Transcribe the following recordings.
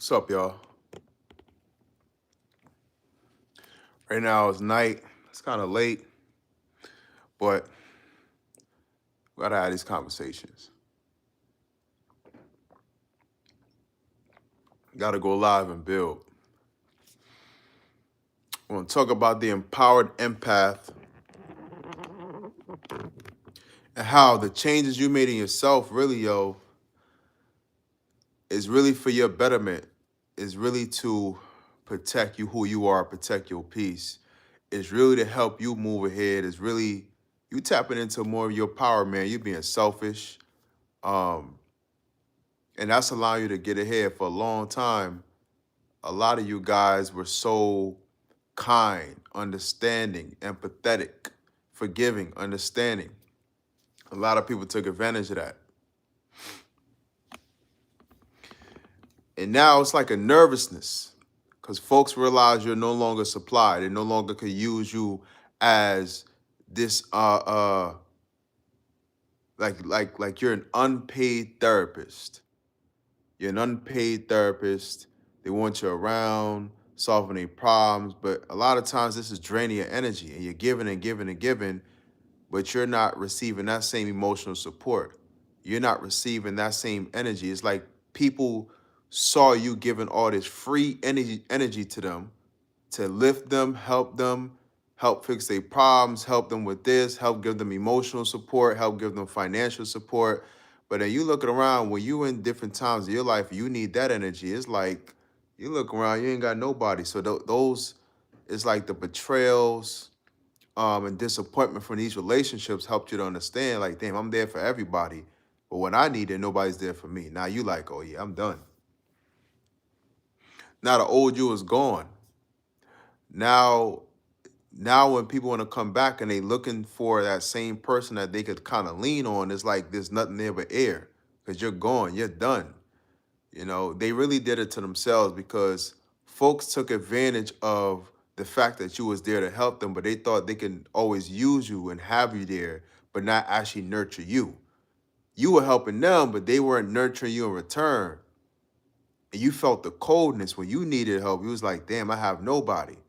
What's up, y'all? Right now it's night. It's kind of late, but we gotta have these conversations. Gotta go live and build. We're gonna talk about the empowered empath and how the changes you made in yourself really, is really for your betterment. Is really to protect you who you are, protect your peace. It's really to help you move ahead. It's really you tapping into more of your power, man. You being selfish. Um, and that's allowing you to get ahead for a long time. A lot of you guys were so kind, understanding, empathetic, forgiving, understanding. A lot of people took advantage of that. And now it's like a nervousness because folks realize you're no longer supplied. They no longer could use you as this like you're an unpaid therapist. You're an unpaid therapist. They want you around, solving their problems. But a lot of times this is draining your energy and you're giving and giving and giving, but you're not receiving that same emotional support. You're not receiving that same energy. It's like people saw you giving all this free energy to them to lift them, help fix their problems, help them with this, help give them emotional support, help give them financial support. But then you looking around when you in different times of your life, you need that energy. It's like you look around, you ain't got nobody. So those, it's like the betrayals and disappointment from these relationships helped you to understand, like, damn, I'm there for everybody. But when I need it, nobody's there for me. Now you like, oh yeah, I'm done. Now the old you is gone. Now when people want to come back and they looking for that same person that they could kind of lean on, it's like there's nothing there but air because you're gone, you're done. You know, they really did it to themselves because folks took advantage of the fact that you was there to help them, but they thought they can always use you and have you there, but not actually nurture you. You were helping them, but they weren't nurturing you in return. And you felt the coldness when you needed help. You was like, damn, I have nobody. You know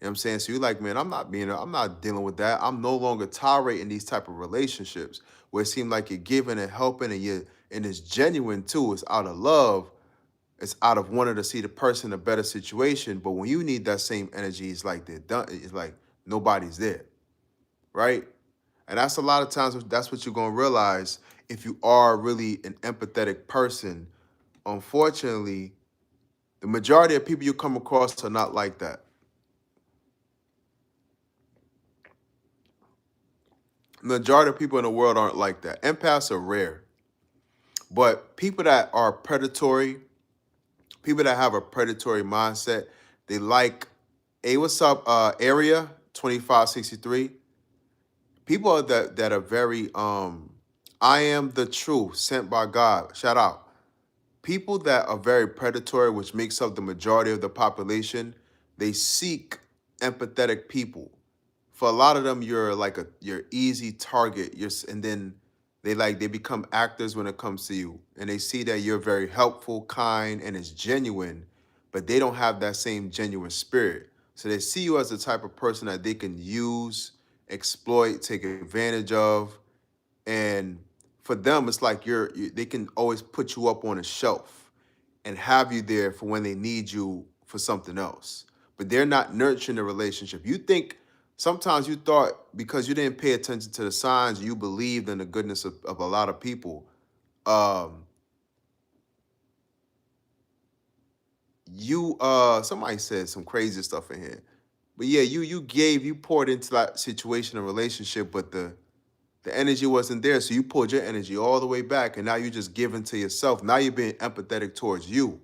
what I'm saying? So you're like, man, I'm not dealing with that. I'm no longer tolerating these type of relationships where it seems like you're giving and helping and it's genuine too. It's out of love. It's out of wanting to see the person in a better situation. But when you need that same energy, it's like they're done. It's like nobody's there. Right? And that's a lot of times that's what you're gonna realize if you are really an empathetic person. Unfortunately, the majority of people you come across are not like that. Majority of people in the world aren't like that. Empaths are rare. But people that are predatory, people that have a predatory mindset, they like, hey, what's up, area 2563? People that are very I am the truth, sent by God. Shout out. People that are very predatory, which makes up the majority of the population, they seek empathetic people. For a lot of them, you're easy target. And then they become actors when it comes to you, and they see that you're very helpful, kind, and it's genuine, but they don't have that same genuine spirit. So they see you as the type of person that they can use, exploit, take advantage of, and for them, it's like they can always put you up on a shelf and have you there for when they need you for something else. But they're not nurturing the relationship. You think sometimes you thought because you didn't pay attention to the signs, you believed in the goodness of a lot of people. Somebody said some crazy stuff in here. But yeah, you poured into that situation and relationship, but the energy wasn't there. So you pulled your energy all the way back, and now you're just giving to yourself. Now you're being empathetic towards you.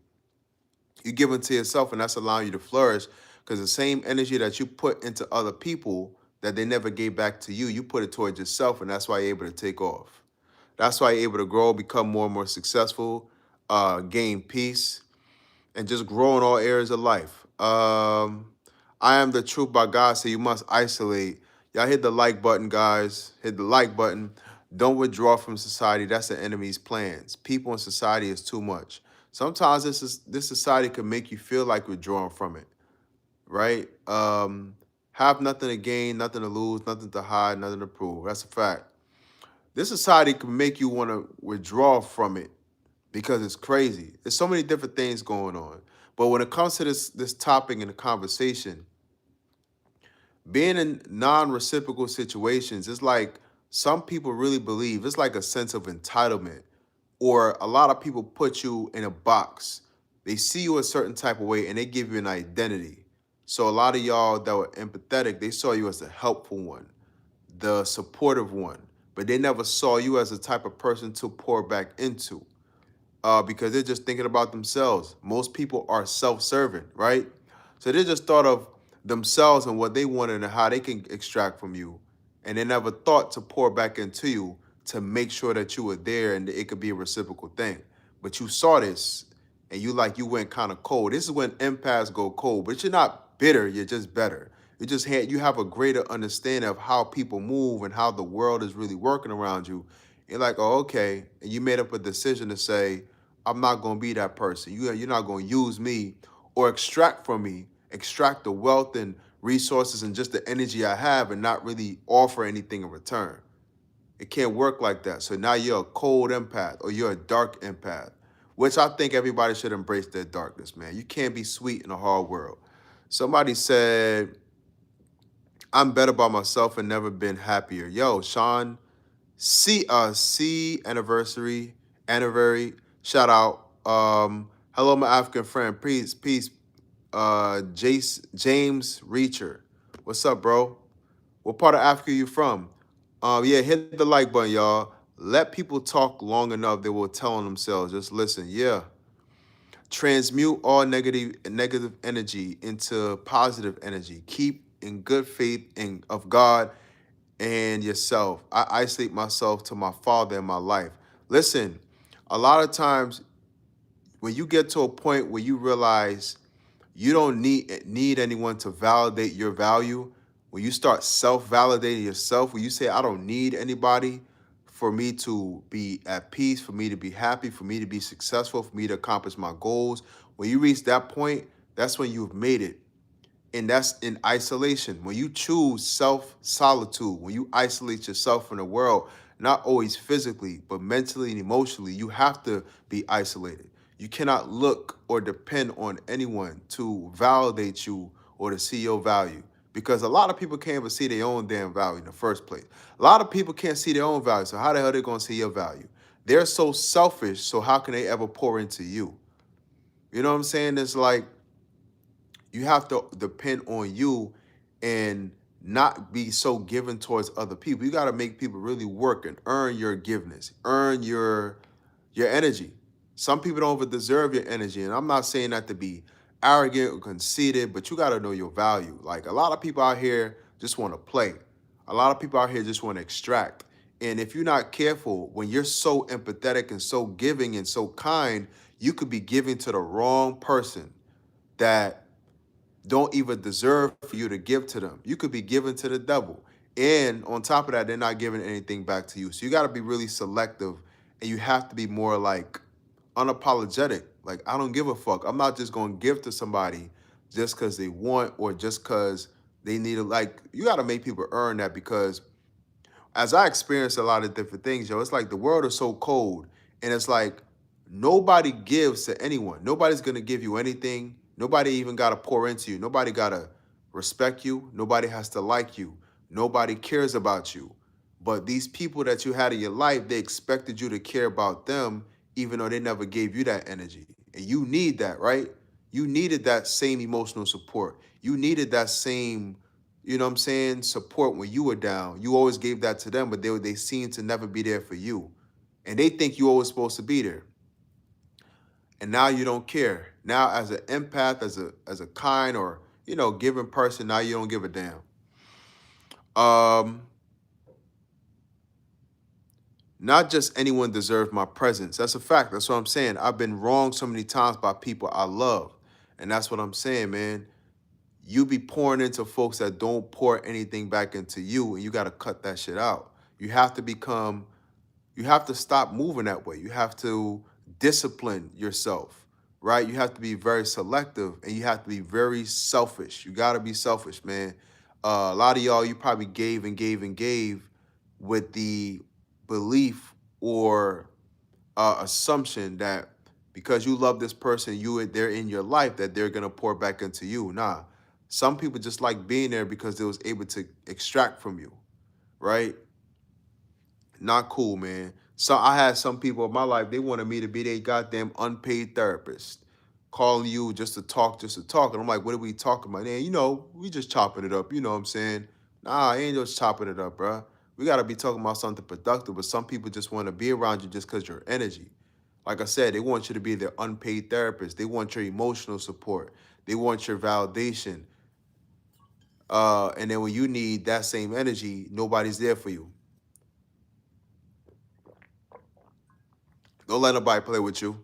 You're giving to yourself, and that's allowing you to flourish because the same energy that you put into other people that they never gave back to you, you put it towards yourself, and that's why you're able to take off. That's why you're able to grow, become more and more successful, gain peace, and just grow in all areas of life. I am the truth by God, so you must isolate. Y'all hit the like button, guys. Hit the like button. Don't withdraw from society. That's the enemy's plans. People in society is too much. Sometimes this society can make you feel like withdrawing from it, right? Have nothing to gain, nothing to lose, nothing to hide, nothing to prove. That's a fact. This society can make you want to withdraw from it because it's crazy. There's so many different things going on. But when it comes to this topic in the conversation, being in non-reciprocal situations, it's like some people really believe it's like a sense of entitlement, or a lot of people put you in a box. They see you a certain type of way and they give you an identity. So a lot of y'all that were empathetic, they saw you as the helpful one, the supportive one, but they never saw you as the type of person to pour back into, because they're just thinking about themselves. Most people are self-serving, right? So they just thought of themselves and what they wanted and how they can extract from you. And they never thought to pour back into you to make sure that you were there and it could be a reciprocal thing. But you saw this and you went kind of cold. This is when empaths go cold, but you're not bitter, you're just better. You have a greater understanding of how people move and how the world is really working around you. You're like, oh, okay. And you made up a decision to say, I'm not going to be that person. You're not going to use me or extract from me, extract the wealth and resources and just the energy I have and not really offer anything in return. It can't work like that. So now you're a cold empath or you're a dark empath, which I think everybody should embrace their darkness, man. You can't be sweet in a hard world. Somebody said, I'm better by myself and never been happier. Yo, Sean, C anniversary, shout out. Hello, my African friend. Peace. James Reacher. What's up, bro? What part of Africa you from? Yeah, hit the like button, y'all. Let people talk long enough, they will tell on themselves. Just listen. Yeah. Transmute all negative energy into positive energy. Keep in good faith in of God and yourself. I isolate myself to my father in my life. Listen, a lot of times when you get to a point where you realize you don't need anyone to validate your value, when you start self-validating yourself, when you say, I don't need anybody for me to be at peace, for me to be happy, for me to be successful, for me to accomplish my goals, when you reach that point, that's when you've made it. And that's in isolation. When you choose self-solitude, when you isolate yourself from the world, not always physically, but mentally and emotionally, you have to be isolated. You cannot look or depend on anyone to validate you or to see your value, because a lot of people can't even see their own damn value in the first place. A lot of people can't see their own value, so how the hell are they going to see your value? They're so selfish, so how can they ever pour into you? You know what I'm saying? It's like, you have to depend on you and not be so given towards other people. You got to make people really work and earn your giveness, earn your energy. Some people don't even deserve your energy, and I'm not saying that to be arrogant or conceited, but you got to know your value. Like, a lot of people out here just want to play. A lot of people out here just want to extract. And if you're not careful, when you're so empathetic and so giving and so kind, you could be giving to the wrong person that don't even deserve for you to give to them. You could be giving to the devil. And on top of that, they're not giving anything back to you. So you got to be really selective, and you have to be more like unapologetic. Like, I don't give a fuck. I'm not just going to give to somebody just because they want or just because they need it. Like, you got to make people earn that, because as I experience a lot of different things, yo, it's like the world is so cold, and it's like nobody gives to anyone. Nobody's gonna give you anything. Nobody even gotta pour into you. Nobody gotta respect you. Nobody has to like you. Nobody cares about you. But these people that you had in your life, they expected you to care about them, even though they never gave you that energy. And you need that, right? You needed that same emotional support. You needed that same, you know what I'm saying, support when you were down. You always gave that to them, but they seem to never be there for you. And they think you're always supposed to be there. And now you don't care. Now, as an empath, as a kind or, giving person, now you don't give a damn. Not just anyone deserves my presence. That's a fact. That's what I'm saying. I've been wronged so many times by people I love. And that's what I'm saying, man. You be pouring into folks that don't pour anything back into you, and you got to cut that shit out. You have to stop moving that way. You have to discipline yourself, right? You have to be very selective and you have to be very selfish. You got to be selfish, man. A lot of y'all, you probably gave and gave and gave with the belief or assumption that because you love this person, they're in your life, that they're gonna pour back into you. Nah, some people just like being there because they was able to extract from you, right? Not cool, man. So I had some people in my life, they wanted me to be their goddamn unpaid therapist, calling you just to talk. And I'm like, what are we talking about? And we just chopping it up. You know what I'm saying? Nah, I ain't just chopping it up, bruh. We gotta be talking about something productive, but some people just want to be around you just because your energy. Like I said, they want you to be their unpaid therapist. They want your emotional support. They want your validation. And then when you need that same energy, nobody's there for you. Don't let nobody play with you.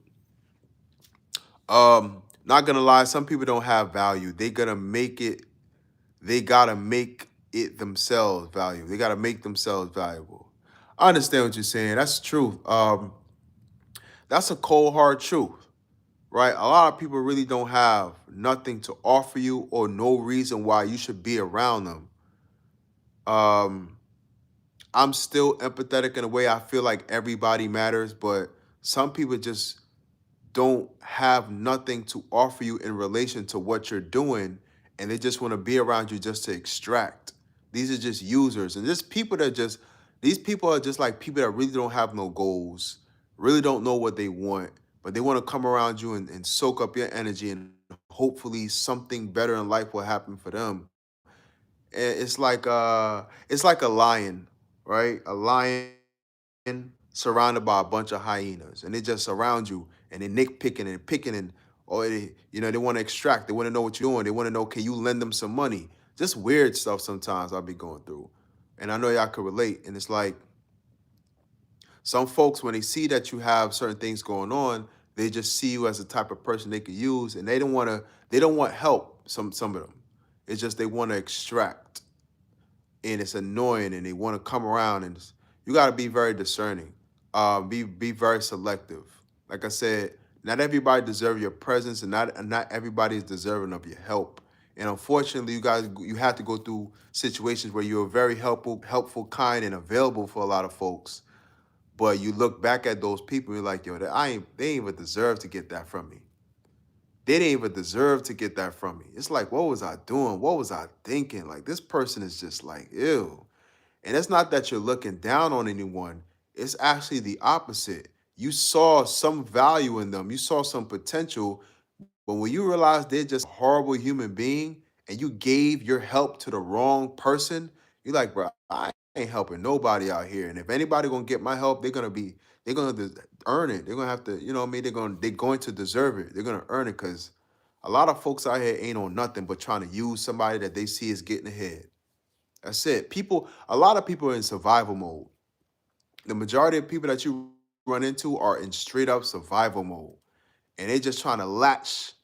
Not gonna lie, some people don't have value. They gotta make it themselves value. They gotta make themselves valuable. I understand what you're saying. That's the truth. That's a cold hard truth, right? A lot of people really don't have nothing to offer you or no reason why you should be around them. Um, I'm still empathetic in a way. I feel like everybody matters, but some people just don't have nothing to offer you in relation to what you're doing, and they just want to be around you just to extract. These are just users, and these people are just like people that really don't have no goals, really don't know what they want, but they want to come around you and soak up your energy, and hopefully something better in life will happen for them. And it's like a lion, right? A lion surrounded by a bunch of hyenas, and they just surround you and they nitpicking and picking and they want to extract. They want to know what you're doing. They want to know, can you lend them some money? Just weird stuff sometimes I'll be going through, and I know y'all could relate. And it's like some folks, when they see that you have certain things going on, they just see you as the type of person they could use, and they don't want help. Some of them, it's just they want to extract, and it's annoying, and they want to come around, and you got to be very discerning, be very selective. Like I said, not everybody deserves your presence, and not everybody is deserving of your help. And unfortunately, you have to go through situations where you're very helpful, kind, and available for a lot of folks. But you look back at those people, you're like, yo, they ain't even deserve to get that from me. They didn't even deserve to get that from me. It's like, what was I doing? What was I thinking? Like, this person is just like, ew. And it's not that you're looking down on anyone. It's actually the opposite. You saw some value in them. You saw some potential. But when you realize they're just a horrible human being and you gave your help to the wrong person, you're like, bro, I ain't helping nobody out here. And if anybody gonna get my help, they're gonna earn it. They're gonna have to, you know what I mean? They're going to deserve it. They're gonna earn it because a lot of folks out here ain't on nothing but trying to use somebody that they see is getting ahead. That's it. A lot of people are in survival mode. The majority of people that you run into are in straight up survival mode. And they're just trying to latch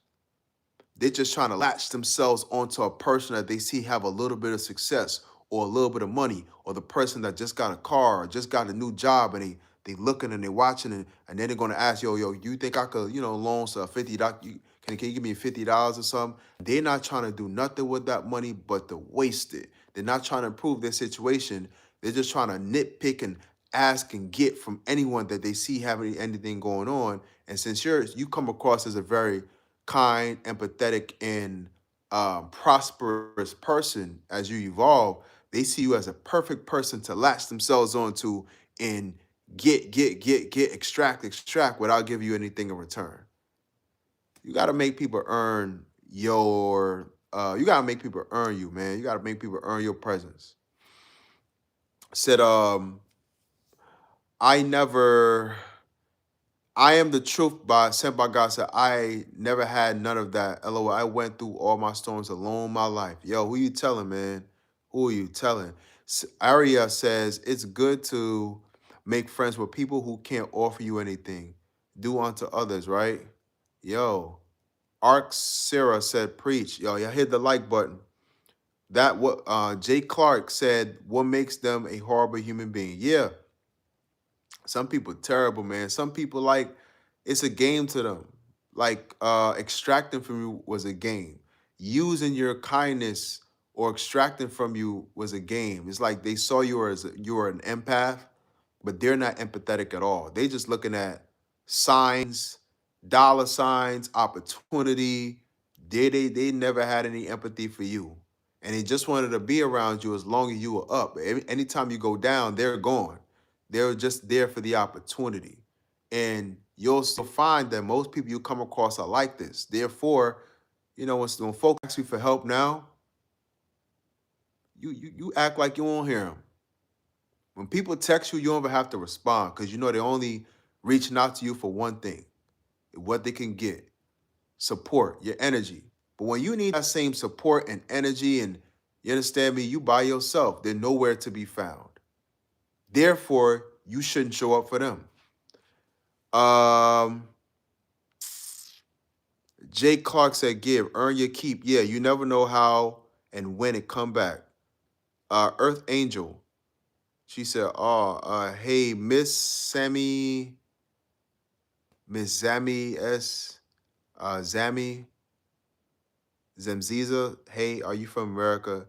themselves onto a person that they see have a little bit of success or a little bit of money, or the person that just got a car or just got a new job, and they looking and they watching, and then they're gonna ask, yo, you think I could, loan so $50? Can you give me $50 or something? They're not trying to do nothing with that money but to waste it. They're not trying to improve their situation. They're just trying to nitpick and ask and get from anyone that they see having anything going on. And since you come across as a very kind, empathetic, and prosperous person as you evolve, they see you as a perfect person to latch themselves onto and get, extract without giving you anything in return. You got to make people earn you got to make people earn you, man. You got to make people earn your presence. Said, I never I am the truth by sent by God said, I never had none of that. LOL. I went through all my storms alone my life. Yo, who you telling, man? Who are you telling? Aria says, it's good to make friends with people who can't offer you anything. Do unto others, right? Yo, Ark Sarah said, preach. Yo, y'all hit the like button. That what Jay Clark said, what makes them a horrible human being? Yeah. Some people terrible, man. Some people like It's a game to them. Like extracting from you was a game. Using your kindness or extracting from you was a game. It's like they saw you as you were an empath, but they're not empathetic at all. They just looking at signs, dollar signs, opportunity. They never had any empathy for you. And they just wanted to be around you as long as you were up. Anytime you go down, they're gone. They're just there for the opportunity. And you'll still find that most people you come across are like this. Therefore, when folks ask you for help now, you act like you won't hear them. When people text you, you don't even have to respond because you know they're only reaching out to you for one thing, what they can get, support, your energy. But when you need that same support and energy, and you understand me, you by yourself, they're nowhere to be found. Therefore, you shouldn't show up for them. Jake Clark said, "Give, earn your keep." Yeah, you never know how and when it come back. Earth Angel, she said, hey, Miss Zami Zami Zemziza. Hey, are you from America?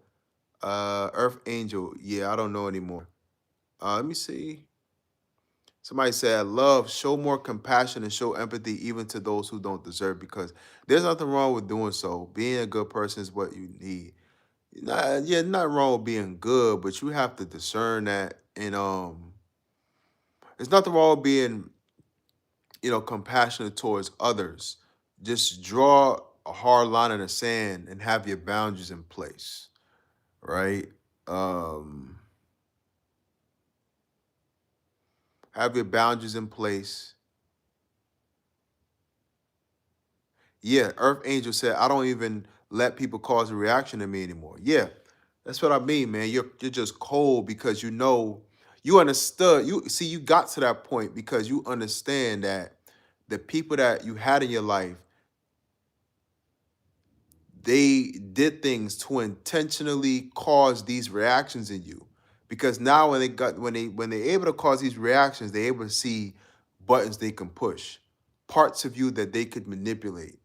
Earth Angel, yeah, I don't know anymore. Let me see. Somebody said, love, show more compassion and show empathy even to those who don't deserve, because there's nothing wrong with doing so. Being a good person is what you need. Nothing wrong with being good, but you have to discern that. And there's nothing wrong with being, compassionate towards others. Just draw a hard line in the sand and have your boundaries in place, right? Um, have your boundaries in place. Yeah, Earth Angel said, I don't even let people cause a reaction to me anymore. Yeah, that's what I mean, man. You're just cold because you understood. You got to that point because you understand that the people that you had in your life, they did things to intentionally cause these reactions in you. Because now when they able to cause these reactions, they're able to see buttons they can push, parts of you that they could manipulate.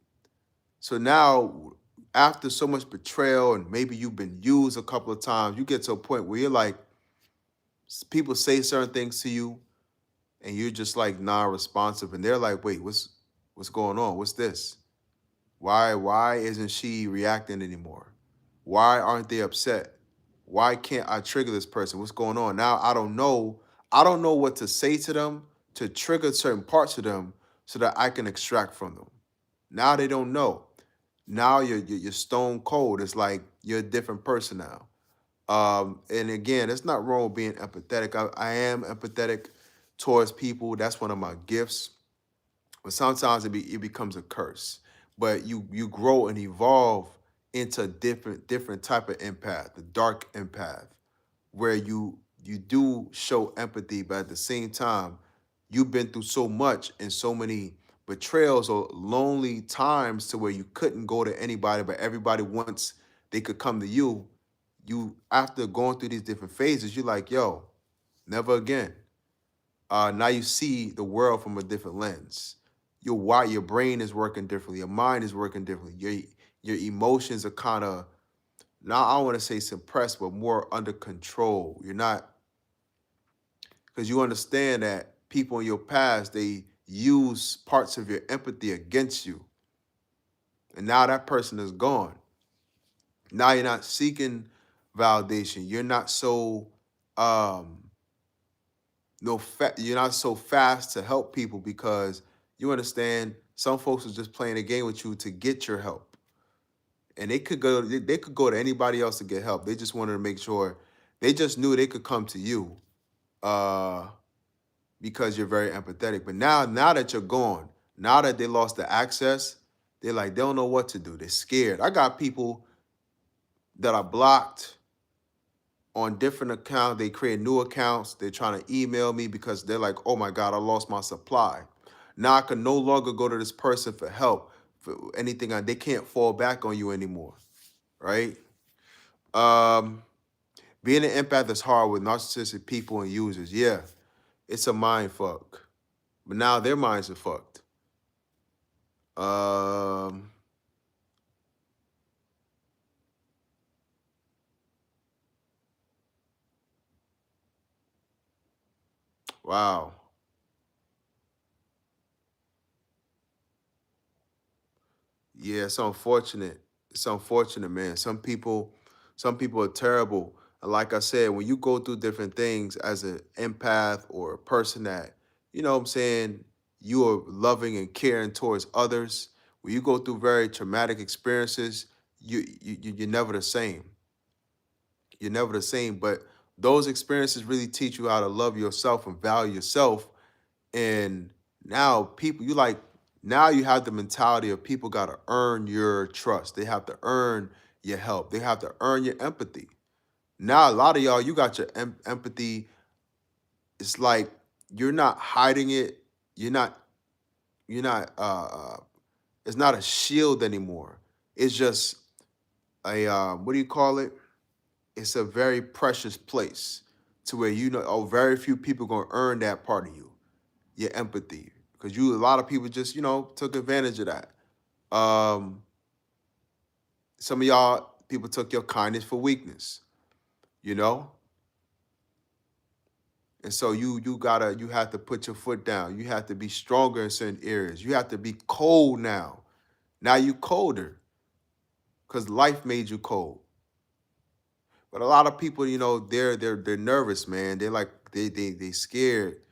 So now, after so much betrayal and maybe you've been used a couple of times, you get to a point where you're like, people say certain things to you, and you're just like non-responsive, and they're like, "Wait, what's going on? What's this? Why isn't she reacting anymore? Why aren't they upset? Why can't I trigger this person? What's going on?" Now I don't know. I don't know what to say to them to trigger certain parts of them so that I can extract from them. Now they don't know. Now you're stone cold. It's like you're a different person now. And again, it's not wrong with being empathetic. I am empathetic towards people. That's one of my gifts. But sometimes it becomes a curse. But you grow and evolve into a different type of empath, the dark empath, where you do show empathy, but at the same time, you've been through so much and so many betrayals or lonely times to where you couldn't go to anybody, but everybody once they could come to you. You after going through these different phases, you're like, yo, never again. Now you see the world from a different lens. Your brain is working differently, your mind is working differently. Your emotions are kind of, now I don't want to say suppressed, but more under control. You're not, because you understand that people in your past, they use parts of your empathy against you. And now that person is gone. Now you're not seeking validation. You're not so um you're not so fast to help people because you understand some folks are just playing a game with you to get your help. And they could go to anybody else to get help. They just wanted to make sure, they just knew they could come to you. Uh because you're very empathetic. But now that you're gone, now that they lost the access, they're like, they don't know what to do. They're scared. I got people that are blocked on different accounts. They create new accounts. They're trying to email me because they're like, oh my God, I lost my supply. Now I can no longer go to this person for help, for anything. They can't fall back on you anymore, right? Um, Being an empath is hard with narcissistic people and users. Yeah, it's a mind fuck. But now their minds are fucked. Um, wow. Yeah, it's unfortunate. It's unfortunate, man. Some people are terrible. And like I said, when you go through different things as an empath or a person that, you know what I'm saying, you are loving and caring towards others, when you go through very traumatic experiences, you're never the same. You're never the same. But those experiences really teach you how to love yourself and value yourself. And now people, you like, now you have the mentality of people got to earn your trust. They have to earn your help. They have to earn your empathy. Now a lot of y'all, you got your empathy. It's like you're not hiding it. You're not. You're not. It's not a shield anymore. It's just a what do you call it? It's a very precious place to where you know. Oh, very few people gonna earn that part of you, your empathy, because you a lot of people just took advantage of that. Um, some of y'all people took your kindness for weakness, you know, and so you have to put your foot down. You have to be stronger in certain areas. You have to be cold now. Now you colder because life made you cold. But a lot of people, they're nervous, man. They're like they scared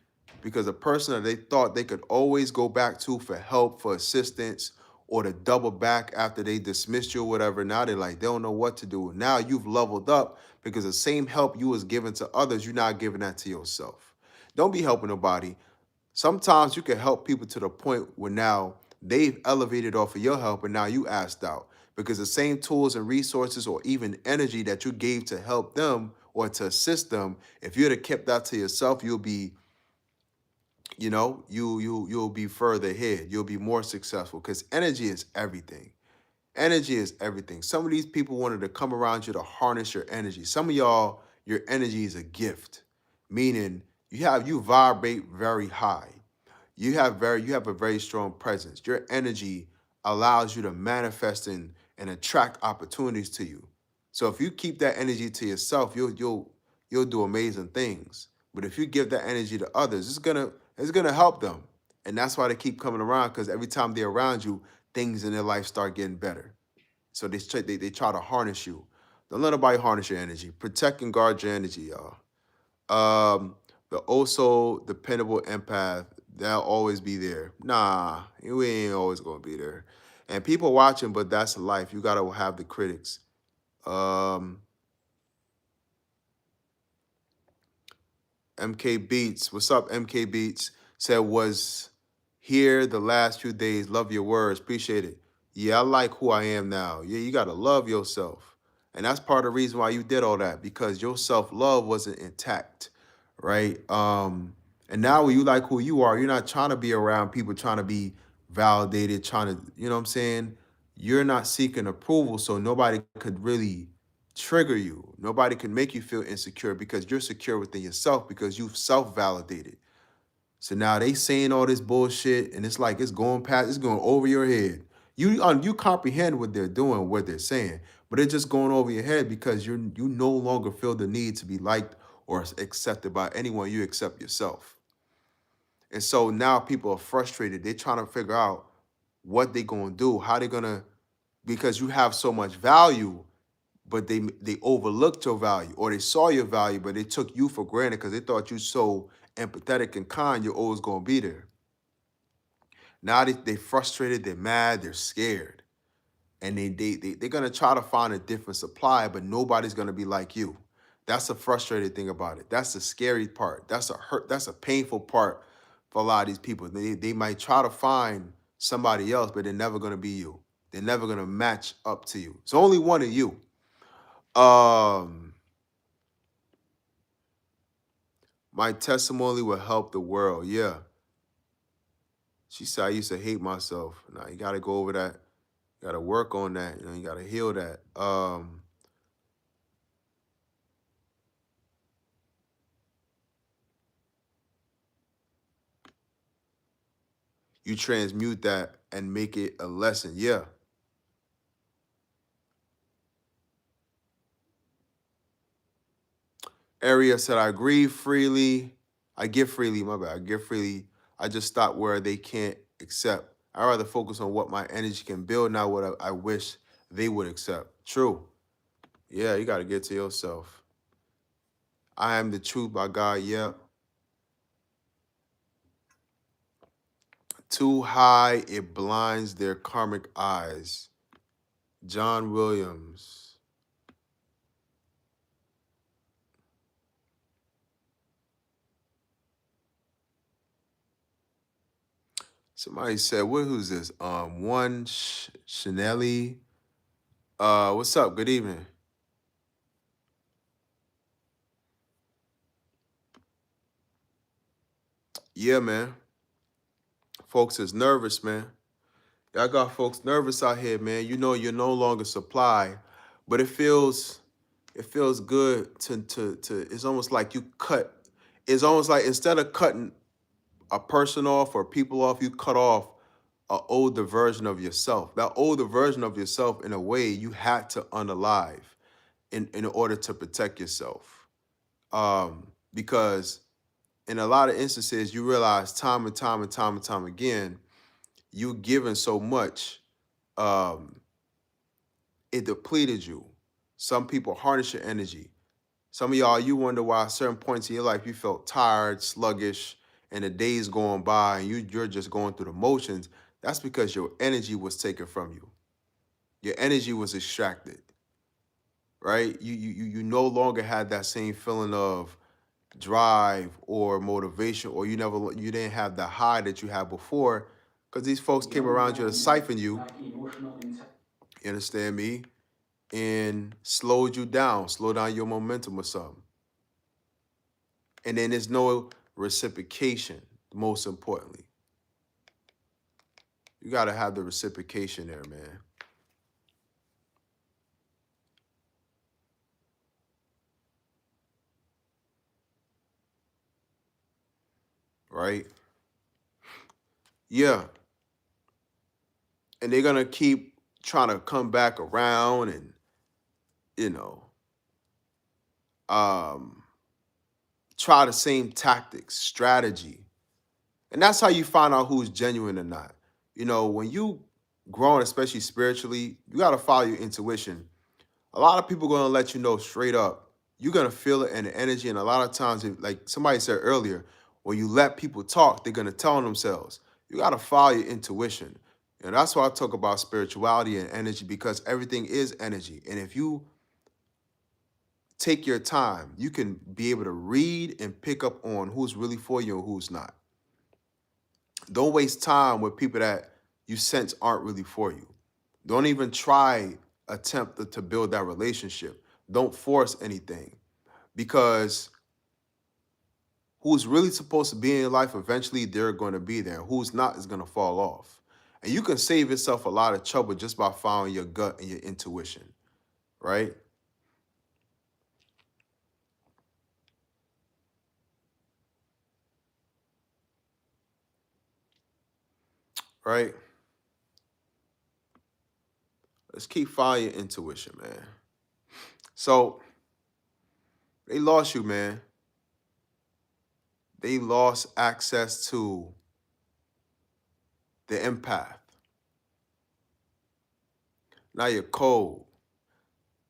because a person that they thought they could always go back to for help, for assistance, or to double back after they dismissed you or whatever. Now they're like they don't know what to do. Now you've leveled up because the same help you was giving to others, you're not giving that to yourself. Don't be helping nobody. Sometimes you can help people to the point where now they've elevated off of your help and now you asked out because the same tools and resources or even energy that you gave to help them or to assist them, if you'd have kept that to yourself, you'll be, you'll be further ahead. You'll be more successful because energy is everything. Energy is everything. Some of these people wanted to come around you to harness your energy. Some of y'all, your energy is a gift, meaning you vibrate very high. You have a very strong presence. Your energy allows you to manifest and attract opportunities to you. So if you keep that energy to yourself, you'll do amazing things. But if you give that energy to others, it's gonna help them. And that's why they keep coming around because every time they're around you, things in their life start getting better. So they try to harness you. Don't let nobody harness your energy. Protect and guard your energy, y'all. The also dependable empath, they'll always be there. Nah, we ain't always gonna be there. And people watching, but that's life. You gotta have the critics. Um, MK Beats, what's up, MK Beats? Said was here the last few days. Love your words, appreciate it. Yeah, I like who I am now. Yeah, you gotta love yourself, and that's part of the reason why you did all that because your self love wasn't intact, right? And now when you like who you are, you're not trying to be around people trying to be validated, trying to, you know what I'm saying? You're not seeking approval, so nobody could really trigger you. Nobody can make you feel insecure because you're secure within yourself because you've self-validated. So now they saying all this bullshit and it's like it's going over your head. You comprehend what they're doing, what they're saying, but it's just going over your head because you no longer feel the need to be liked or accepted by anyone. You accept yourself. And so now people are frustrated. They're trying to figure out what they're gonna do, how they're gonna because you have so much value but they overlooked your value or they saw your value, but they took you for granted because they thought you so empathetic and kind, you're always gonna be there. Now they frustrated, they're mad, they're scared. And they're gonna try to find a different supply, but nobody's gonna be like you. That's the frustrating thing about it. That's the scary part. That's a painful part for a lot of these people. They might try to find somebody else, but they're never gonna be you. They're never gonna match up to you. It's only one of you. Um My testimony will help the world. Yeah. She said, I used to hate myself. Now you got to go over that. You got to work on that. You got to heal that. You transmute that and make it a lesson. Yeah. Area said, I grieve freely. I give freely, my bad. I give freely. I just stop where they can't accept. I rather focus on what my energy can build, not what I wish they would accept. True. Yeah, you got to get to yourself. I am the truth by God. Yeah. Too high, it blinds their karmic eyes. John Williams. Somebody said, who's this? One Chanelli. What's up? Good evening. Yeah, man. Folks is nervous, man. Y'all got folks nervous out here, man. You know you're no longer supply, but it feels good to it's almost like you cut. It's almost like instead of cutting a person off or people off, you cut off an older version of yourself. That older version of yourself, in a way, you had to unalive in order to protect yourself. Because in a lot of instances, you realize time and time and time and time again, you given so much, it depleted you. Some people harness your energy. Some of y'all, you wonder why at certain points in your life you felt tired, sluggish, and the days going by and you're just going through the motions. That's because your energy was taken from you. Your energy was extracted, right? You no longer had that same feeling of drive or motivation, or you didn't have the high that you had before, because these folks came around you to siphon you. You understand me? And slowed you down, slow down your momentum or something. And then there's no reciprocation, most importantly. You got to have the reciprocation there, man. Right? Yeah. And they're going to keep trying to come back around and, you know, try the same tactics, strategy. And that's how you find out who's genuine or not. You know, when you growing, especially spiritually, you got to follow your intuition. A lot of people going to let you know straight up. You're going to feel it in the energy. And a lot of times, like somebody said earlier, when you let people talk, they're going to tell themselves. You got to follow your intuition. And that's why I talk about spirituality and energy, because everything is energy. And if you take your time, you can be able to read and pick up on who's really for you and who's not. Don't waste time with people that you sense aren't really for you. Don't even attempt to build that relationship. Don't force anything, because who's really supposed to be in your life, eventually they're going to be there. Who's not is going to fall off. And you can save yourself a lot of trouble just by following your gut and your intuition, right? Right? Let's keep following your intuition, man. So they lost you, man. They lost access to the empath. Now you're cold.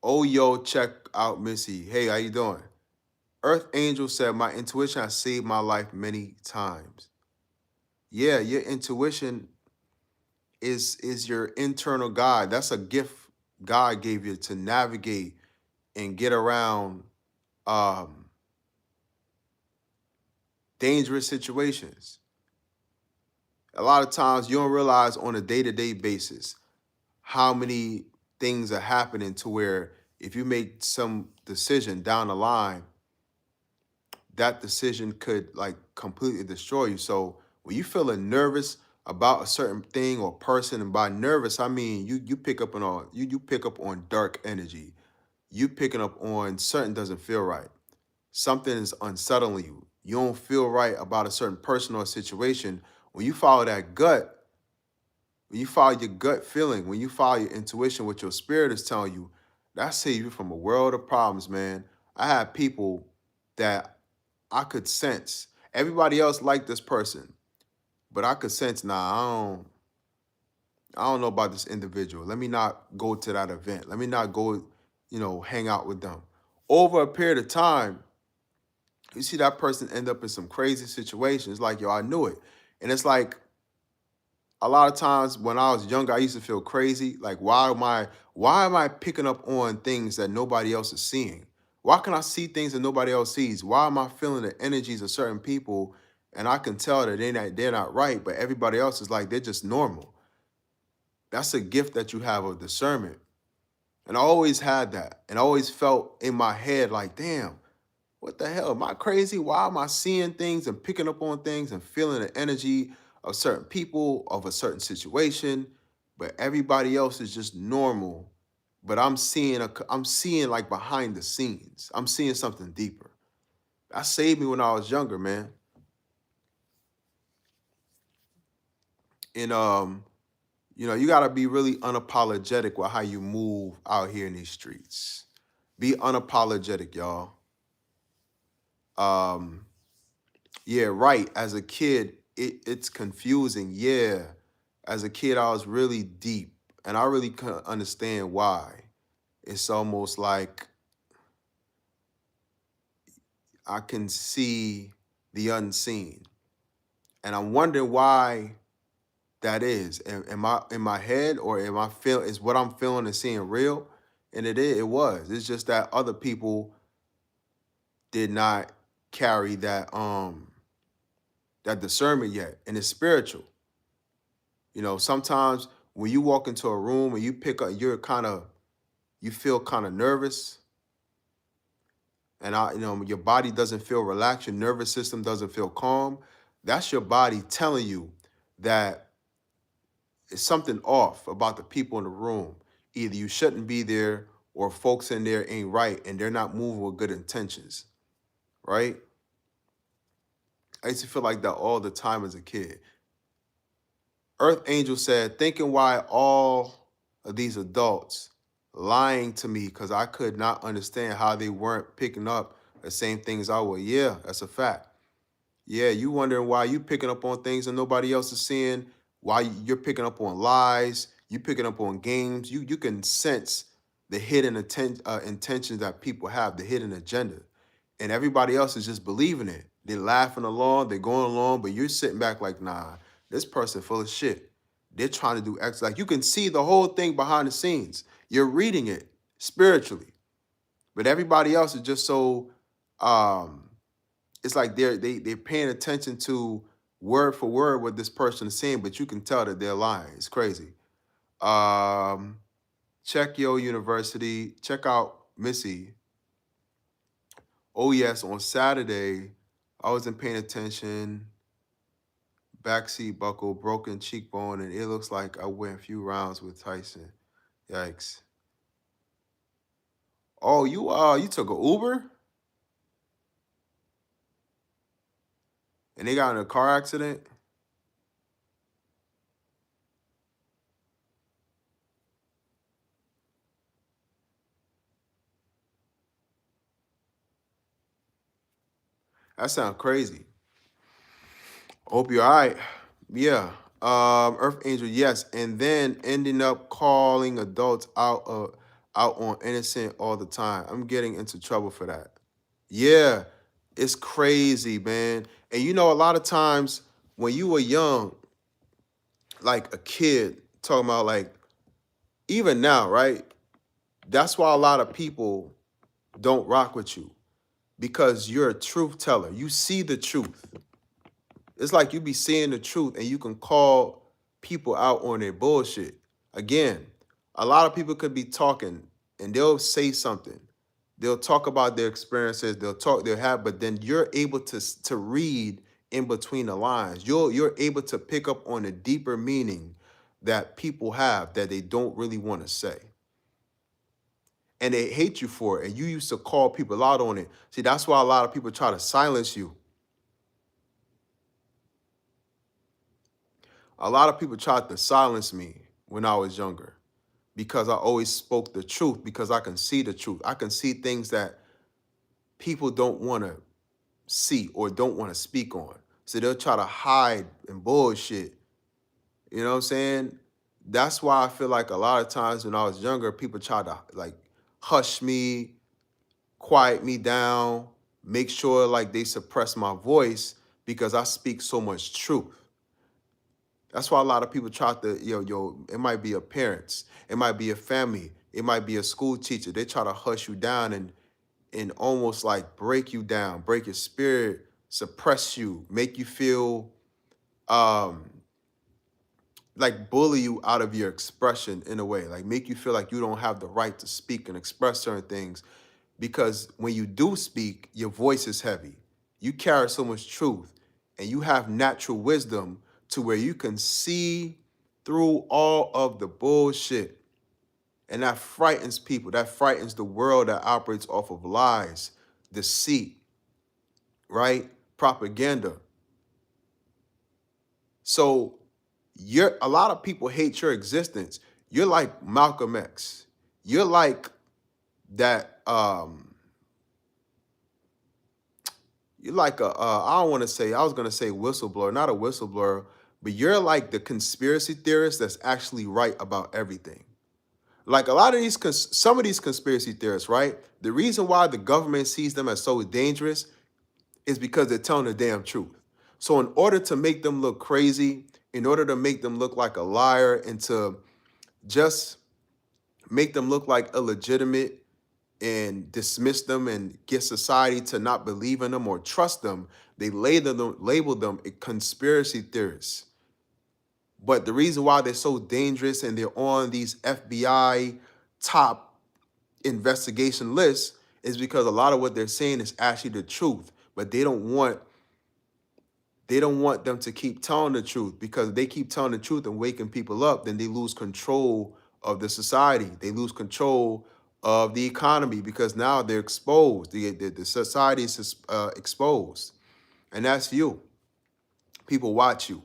Oh, yo, check out Missy. Hey, how you doing? Earth Angel said, my intuition has saved my life many times. Yeah, your intuition is your internal guide. That's a gift God gave you to navigate and get around dangerous situations. A lot of times you don't realize on a day-to-day basis how many things are happening to where if you make some decision down the line, that decision could like completely destroy you. So when you feeling nervous about a certain thing or person, and by nervous I mean you pick up on you pick up on dark energy. You picking up on something doesn't feel right. Something is unsettling you. You don't feel right about a certain person or situation. When you follow that gut, When you follow your gut feeling, when you follow your intuition, what your spirit is telling you, that saves you from a world of problems, man. I had people that I could sense. Everybody else liked this person, but I could sense, nah, I don't know about this individual. Let me not go to that event. Let me not go, hang out with them. Over a period of time, you see that person end up in some crazy situations. Like, yo, I knew it. And it's like a lot of times when I was younger, I used to feel crazy. Like, why am I picking up on things that nobody else is seeing? Why can I see things that nobody else sees? Why am I feeling the energies of certain people and I can tell that they're not right, but everybody else is like they're just normal? That's a gift that you have of discernment. And I always had that. And I always felt in my head like, damn, what the hell? Am I crazy? Why am I seeing things and picking up on things and feeling the energy of certain people, of a certain situation, but everybody else is just normal. But I'm seeing like behind the scenes. I'm seeing something deeper. That saved me when I was younger, man. And you gotta be really unapologetic with how you move out here in these streets. Be unapologetic, y'all. Um, Yeah, right. As a kid, it's confusing. Yeah. As a kid, I was really deep and I really couldn't understand why. It's almost like I can see the unseen. And I'm wondering why that is. Am I in my head or is what I'm feeling and seeing real? And it was. It's just that other people did not carry that discernment yet. And it's spiritual. Sometimes when you walk into a room and you pick up, you feel kind of nervous, and your body doesn't feel relaxed, your nervous system doesn't feel calm. That's your body telling you that it's something off about the people in the room. Either you shouldn't be there, or folks in there ain't right, and they're not moving with good intentions, right? I used to feel like that all the time as a kid. Earth Angel said, thinking why all of these adults lying to me because I could not understand how they weren't picking up the same things I would. Yeah, that's a fact. Yeah, you wondering why you picking up on things and nobody else is seeing, why you're picking up on lies, you picking up on games. You can sense the hidden intentions that people have, the hidden agenda. And everybody else is just believing it. They're laughing along, they're going along, but you're sitting back like, nah, this person full of shit. They're trying to do X. Like you can see the whole thing behind the scenes. You're reading it spiritually. But everybody else is just so it's like they're paying attention to word for word what this person is saying, but you can tell that they're lying. It's crazy. Um, Check Yo University. Check out Missy. Oh yes, on Saturday, I wasn't paying attention. Backseat buckle, broken cheekbone, and it looks like I went a few rounds with Tyson. Yikes. Oh, you took an Uber and they got in a car accident? That sounds crazy. Hope you're all right. Yeah. Earth Angel, yes. And then ending up calling adults out on innocent all the time. I'm getting into trouble for that. Yeah. It's crazy, man. And a lot of times when you were young, like a kid, talking about like even now, right? That's why a lot of people don't rock with you because you're a truth teller. You see the truth. It's like you be seeing the truth and you can call people out on their bullshit. Again, a lot of people could be talking and they'll say something. They'll talk about their experiences, they'll have, but then you're able to read in between the lines. You're able to pick up on a deeper meaning that people have that they don't really want to say. And they hate you for it. And you used to call people out on it. See, that's why a lot of people try to silence you. A lot of people tried to silence me when I was younger because I always spoke the truth, because I can see the truth. I can see things that people don't want to see or don't want to speak on. So they'll try to hide and bullshit. You know what I'm saying? That's why I feel like a lot of times when I was younger, people tried to like hush me, quiet me down, make sure like they suppress my voice because I speak so much truth. That's why a lot of people try to, it might be a parents, it might be a family, it might be a school teacher. They try to hush you down and almost like break you down, break your spirit, suppress you, make you feel um like bully you out of your expression in a way, like make you feel like you don't have the right to speak and express certain things because when you do speak, your voice is heavy. You carry so much truth and you have natural wisdom to where you can see through all of the bullshit. And that frightens people. That frightens the world that operates off of lies, deceit, right? Propaganda. So a lot of people hate your existence. You're like Malcolm X. You're like that you're like I don't want to say, I was going to say whistleblower, not a whistleblower, but you're like the conspiracy theorist that's actually right about everything. Like a lot of these, some of these conspiracy theorists, right? The reason why the government sees them as so dangerous is because they're telling the damn truth. So in order to make them look crazy, in order to make them look like a liar and to just make them look like illegitimate and dismiss them and get society to not believe in them or trust them, they label them a conspiracy theorists. But the reason why they're so dangerous and they're on these FBI top investigation lists is because a lot of what they're saying is actually the truth, but they don't want them to keep telling the truth, because if they keep telling the truth and waking people up, then they lose control of the society. They lose control of the economy because now they're exposed. The society is exposed. And that's you. People watch you.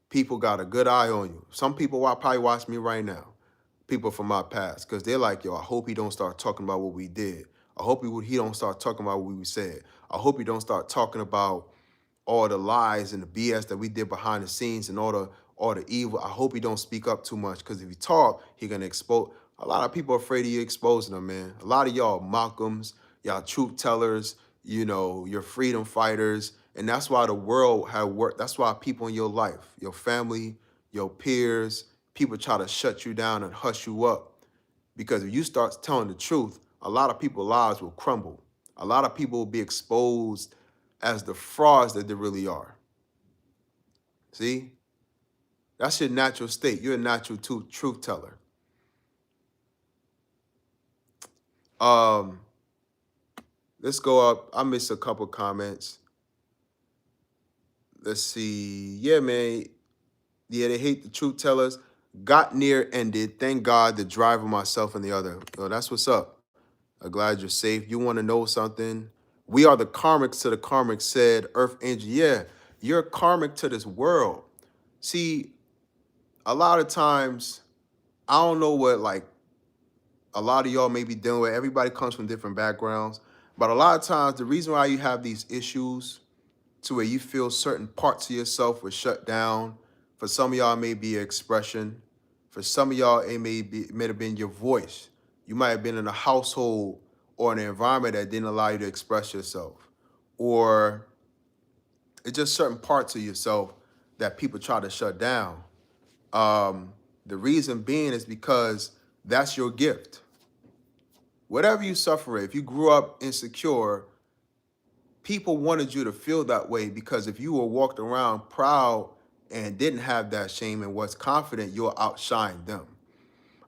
People got a good eye on you. Some people probably watch me right now. People from my past, because they're like, yo, I hope he don't start talking about what we did. I hope he don't start talking about what we said. I hope he don't start talking about all the lies and the BS that we did behind the scenes and all the evil. I hope he don't speak up too much, because if he talk, he gonna expose. A lot of people are afraid of you exposing them, man. A lot of y'all Malcolms, y'all truth tellers, your freedom fighters, and that's why the world had worked. That's why people in your life, your family, your peers, people try to shut you down and hush you up, because if you start telling the truth, a lot of people's lives will crumble. A lot of people will be exposed as the frauds that they really are. See? That's your natural state. You're a natural truth teller. Let's go up. I missed a couple comments. Let's see. Yeah, man. Yeah, they hate the truth tellers. Got near ended. Thank God, the driver, myself, and the other. That's what's up. I'm glad you're safe. You want to know something? We are the karmics to the karmic, said Earth Angel. Yeah, you're karmic to this world. See, a lot of times, I don't know what like a lot of y'all may be dealing with. Everybody comes from different backgrounds. But a lot of times, the reason why you have these issues to where you feel certain parts of yourself were shut down, for some of y'all it may be your expression. For some of y'all, it may have been your voice. You might have been in a household or an environment that didn't allow you to express yourself. Or it's just certain parts of yourself that people try to shut down. The reason being is because that's your gift. Whatever you suffer, if you grew up insecure, people wanted you to feel that way, because if you were walked around proud and didn't have that shame and was confident, you'll outshine them.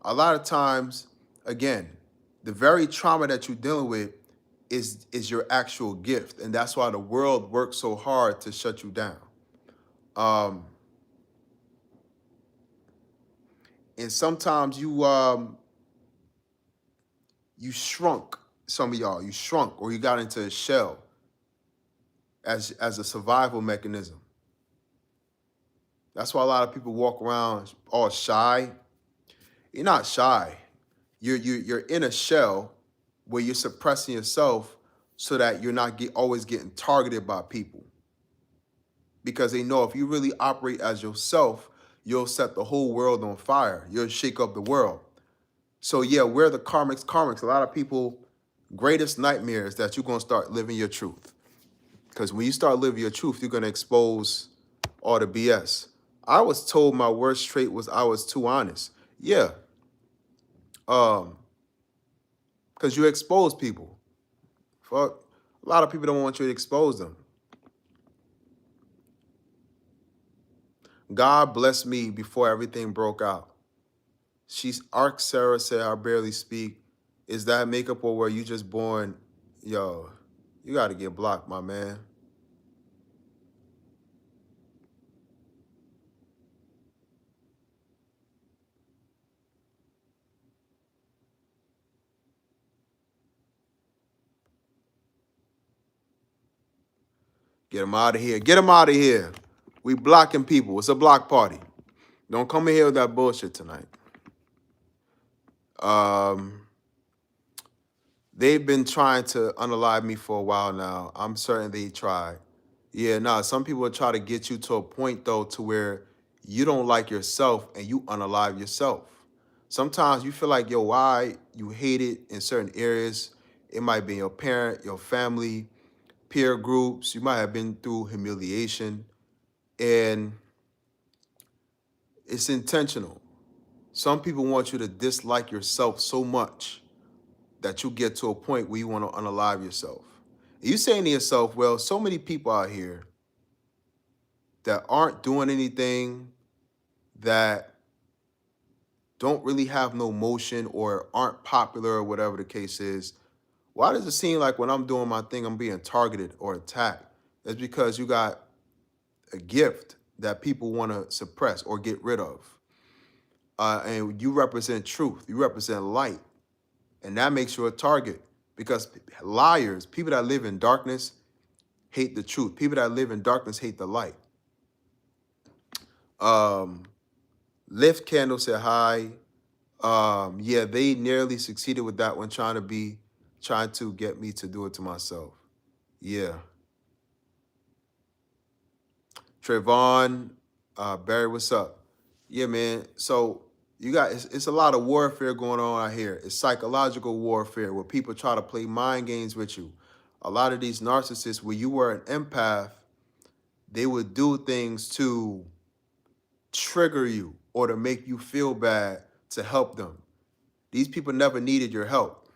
A lot of times, again, the very trauma that you're dealing with is your actual gift, and that's why the world works so hard to shut you down. And sometimes you shrunk. Some of y'all, you shrunk, or you got into a shell, as a survival mechanism. That's why a lot of people walk around all shy. You're not shy. You're in a shell where you're suppressing yourself so that you're not always getting targeted by people, because they know if you really operate as yourself, you'll set the whole world on fire. You'll shake up the world. So yeah, we're the karmics. Karmics. A lot of people, greatest nightmare is that you're gonna start living your truth. Because when you start living your truth, you're gonna expose all the BS. I was told my worst trait was I was too honest. Yeah, because you expose people. Fuck, a lot of people don't want you to expose them. God blessed me before everything broke out. She's Arc Sarah said, I barely speak. Is that makeup or were you just born? Yo, you got to get blocked, my man. Get him out of here. Get him out of here. We blocking people. It's a block party. Don't come in here with that bullshit tonight. They've been trying to unalive me for a while now. I'm certain they tried. Yeah, nah, some people try to get you to a point, though, to where you don't like yourself and you unalive yourself. Sometimes you feel like, yo, why you hate it in certain areas. It might be your parent, your family, peer groups. You might have been through humiliation. And it's intentional. Some people want you to dislike yourself so much that you get to a point where you want to unalive yourself. You saying to yourself, well, so many people out here that aren't doing anything, that don't really have no motion or aren't popular or whatever the case is. Why does it seem like when I'm doing my thing, I'm being targeted or attacked? That's because you got a gift that people want to suppress or get rid of. And you represent truth. You represent light. And that makes you a target, because liars, people that live in darkness, hate the truth. People that live in darkness hate the light. Lift Candle said hi. Yeah, they nearly succeeded with that one, trying to get me to do it to myself. Yeah. Trayvon, Barry, what's up? Yeah, man. So you got it's a lot of warfare going on out here. It's psychological warfare where people try to play mind games with you. A lot of these narcissists, where you were an empath, they would do things to trigger you or to make you feel bad to help them. These people never needed your help,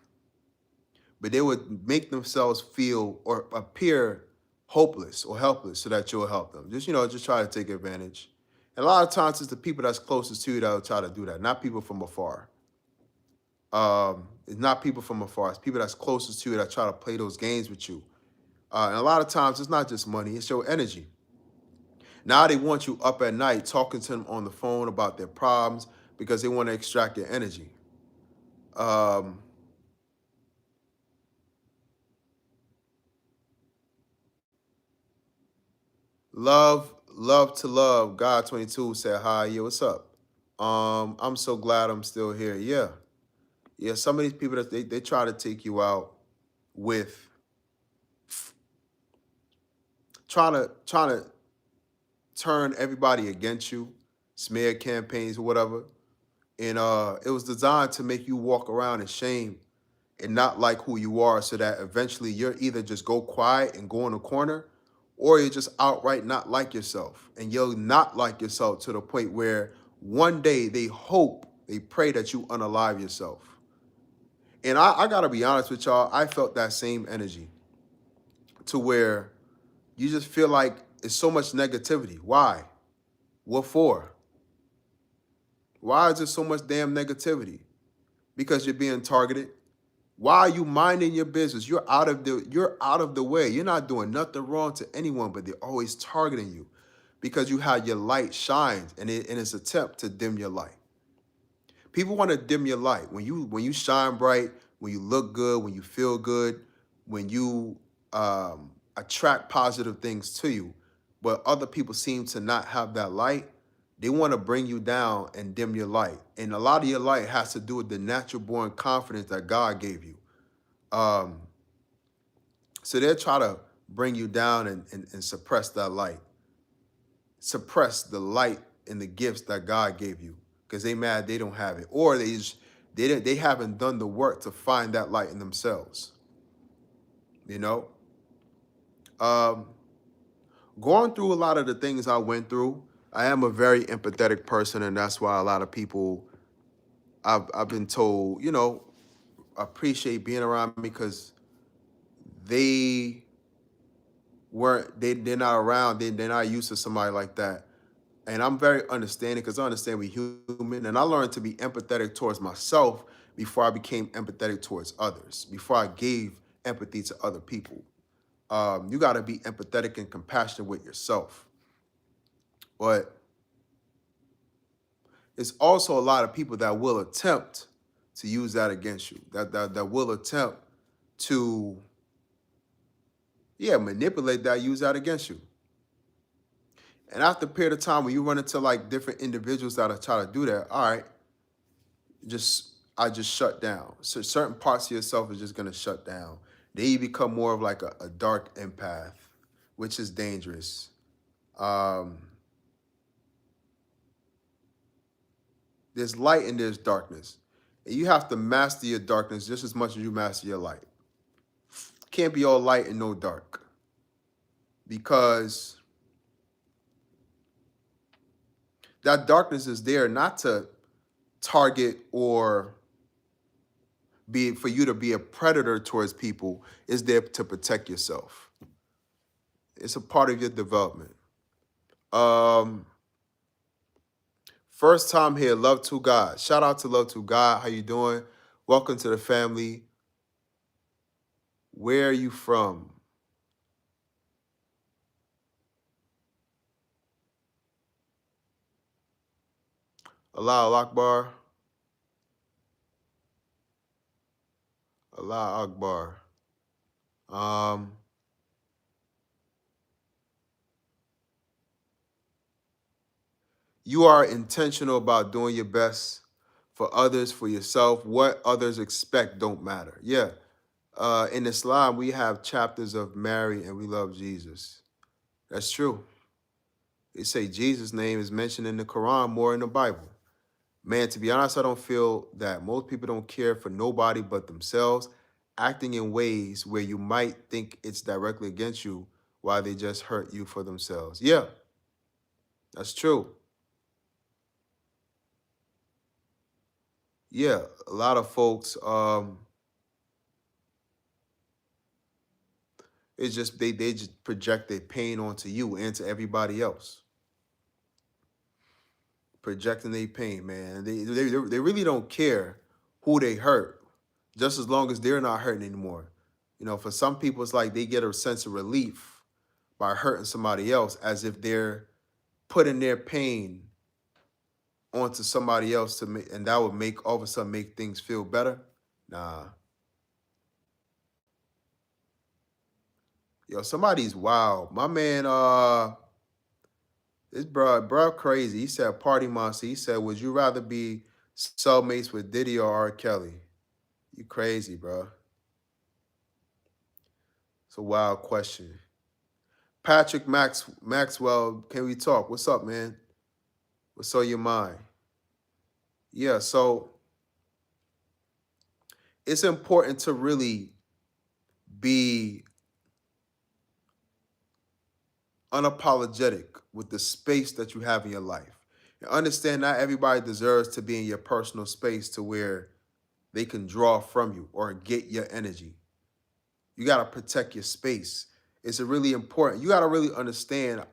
but they would make themselves feel or appear hopeless or helpless so that you'll help them. Just try to take advantage. And a lot of times it's the people that's closest to you that will try to do that, not people from afar. It's not people from afar. It's people that's closest to you that try to play those games with you. And a lot of times it's not just money, it's your energy. Now they want you up at night talking to them on the phone about their problems because they want to extract your energy. Love to love. God 22 said hi. Yeah, what's up? I'm so glad I'm still here. Yeah. Yeah, some of these people that they try to take you out with trying to turn everybody against you, smear campaigns or whatever. And it was designed to make you walk around in shame and not like who you are, so that eventually you're either just go quiet and go in a corner, or you just outright not like yourself. And you'll not like yourself to the point where one day they pray that you unalive yourself. And I gotta be honest with y'all, I felt that same energy, to where you just feel like it's so much negativity. Why? What for? Why is there so much damn negativity? Because you're being targeted. Why are you minding your business? You're out of the way. You're not doing nothing wrong to anyone, but they're always targeting you because you have your light shines, and in its attempt to dim your light. People want to dim your light. When you shine bright, when you look good, when you feel good, when you attract positive things to you, but other people seem to not have that light, They want to bring you down and dim your light. And a lot of your light has to do with the natural born confidence that God gave you. Um, so they'll try to bring you down and suppress that light, suppress the light and the gifts that God gave you because they mad they don't have it, or they haven't done the work to find that light in themselves. You know, um, going through a lot of the things I went through, I am a very empathetic person, and that's why a lot of people I've been told, appreciate being around me because they they're not around, they're not used to somebody like that. And I'm very understanding because I understand we're human, and I learned to be empathetic towards myself before I became empathetic towards others, before I gave empathy to other people. You got to be empathetic and compassionate with yourself. But it's also a lot of people that will attempt to use that against you, that will attempt to, yeah, manipulate that, use that against you. And after a period of time, when you run into like different individuals that are trying to do that, all right, I just shut down. So certain parts of yourself is just gonna shut down. Then you become more of like a dark empath, which is dangerous. Um, there's light and there's darkness. And you have to master your darkness just as much as you master your light. Can't be all light and no dark. Because that darkness is there not to target or be for you to be a predator towards people. It's there to protect yourself. It's a part of your development. Um, First time here, Love to God. Shout out to Love to God. How you doing? Welcome to the family. Where are you from? Allah Akbar. Allah Akbar. Um, you are intentional about doing your best for others, for yourself. What others expect don't matter. Yeah. In Islam, we have chapters of Mary and we love Jesus. That's true. They say Jesus' name is mentioned in the Quran more in the Bible. Man, to be honest, I don't feel that most people don't care for nobody but themselves, acting in ways where you might think it's directly against you while they just hurt you for themselves. Yeah, that's true. Yeah, a lot of folks, it's just they just project their pain onto you and to everybody else. Projecting their pain, man. They really don't care who they hurt, just as long as they're not hurting anymore. For some people, it's like they get a sense of relief by hurting somebody else, as if they're putting their pain onto somebody else to make, and that would make all of a sudden make things feel better. Nah, yo, somebody's wild. My man, this bro, crazy. He said, "Party monster." He said, "Would you rather be cellmates with Diddy or R. Kelly?" You crazy, bro. It's a wild question. Patrick Maxwell, can we talk? What's up, man? What's on your mind? Yeah, so it's important to really be unapologetic with the space that you have in your life. And understand not everybody deserves to be in your personal space to where they can draw from you or get your energy. You got to protect your space. It's a really important. You got to really understand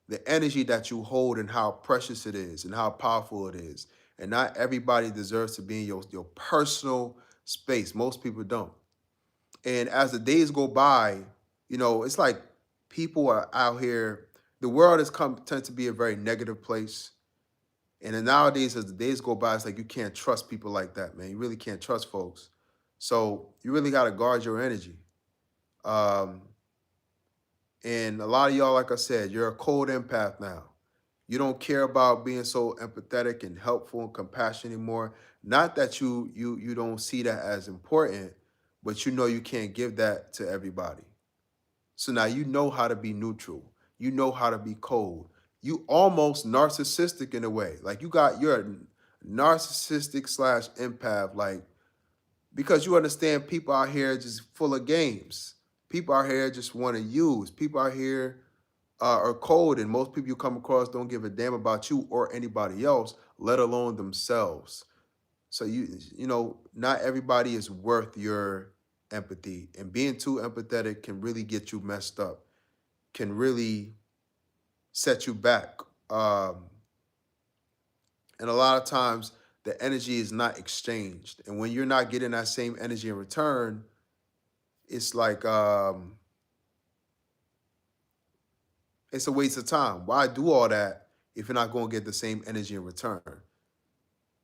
the energy that you hold and how precious it is and how powerful it is. And not everybody deserves to be in your personal space. Most people don't. And as the days go by, it's like people are out here. The world has come tend to be a very negative place. And then nowadays, as the days go by, it's like you can't trust people like that, man. You really can't trust folks. So you really got to guard your energy. Um, and a lot of y'all, like I said, you're a cold empath now. You don't care about being so empathetic and helpful and compassionate anymore. Not that you don't see that as important, but you know you can't give that to everybody. So now you know how to be neutral. You know how to be cold. You almost narcissistic in a way. Like you're a narcissistic slash empath, like because you understand people out here just full of games. People out here just want to use. People out here are cold, and most people you come across don't give a damn about you or anybody else, let alone themselves. So you know, not everybody is worth your empathy, and being too empathetic can really get you messed up, can really set you back. And a lot of times the energy is not exchanged, and when you're not getting that same energy in return, it's like it's a waste of time. Why do all that if you're not going to get the same energy in return?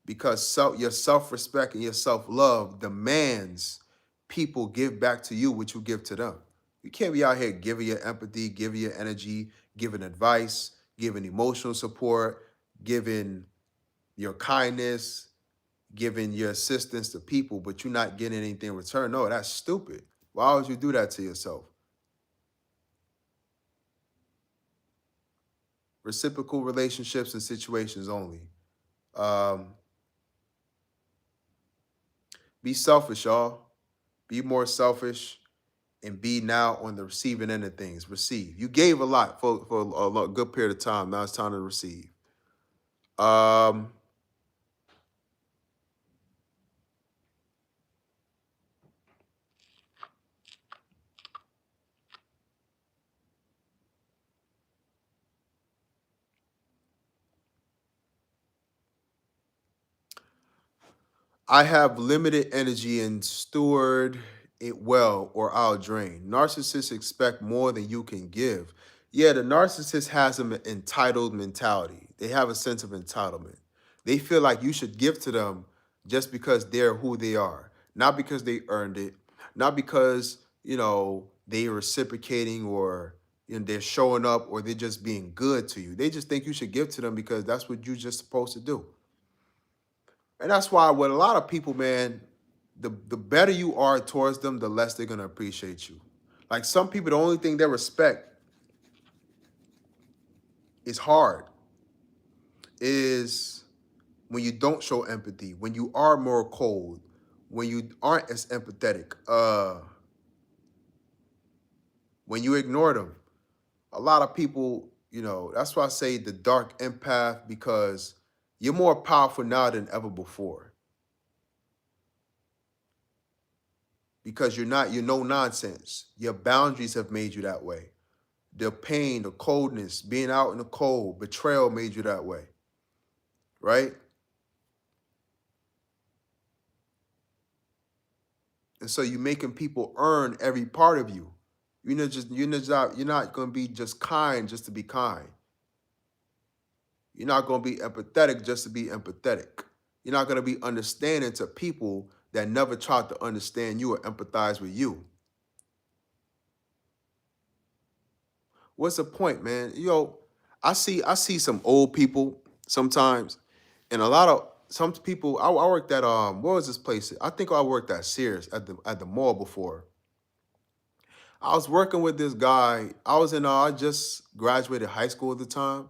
Because your self-respect and your self-love demands people give back to you what you give to them. You can't be out here giving your empathy, giving your energy, giving advice, giving emotional support, giving your kindness, giving your assistance to people, but you're not getting anything in return. No, that's stupid. Why would you do that to yourself? Reciprocal relationships and situations only. Um, be selfish, y'all. Be more selfish and be now on the receiving end of things. Receive. You gave a lot for a good period of time. Now it's time to receive. Um, I have limited energy and steward it well or I'll drain. Narcissists expect more than you can give. Yeah, the narcissist has an entitled mentality. They have a sense of entitlement. They feel like you should give to them just because they're who they are, not because they earned it, not because, they're reciprocating or they're showing up or they're just being good to you. They just think you should give to them because that's what you're just supposed to do. And that's why with a lot of people, man, the better you are towards them, the less they're gonna appreciate you. Like some people, the only thing they respect is hard, is when you don't show empathy, when you are more cold, when you aren't as empathetic, when you ignore them. A lot of people, that's why I say the dark empath, because you're more powerful now than ever before. Because you're no nonsense. Your boundaries have made you that way. The pain, the coldness, being out in the cold, betrayal made you that way, right? And so you're making people earn every part of you. You're not going to be just kind just to be kind. You're not going to be empathetic just to be empathetic. You're not going to be understanding to people that never tried to understand you or empathize with you. What's the point, man? I see some old people sometimes, and a lot of some people. I worked at what was this place? I think I worked at Sears at the mall before. I was working with this guy. I just graduated high school at the time,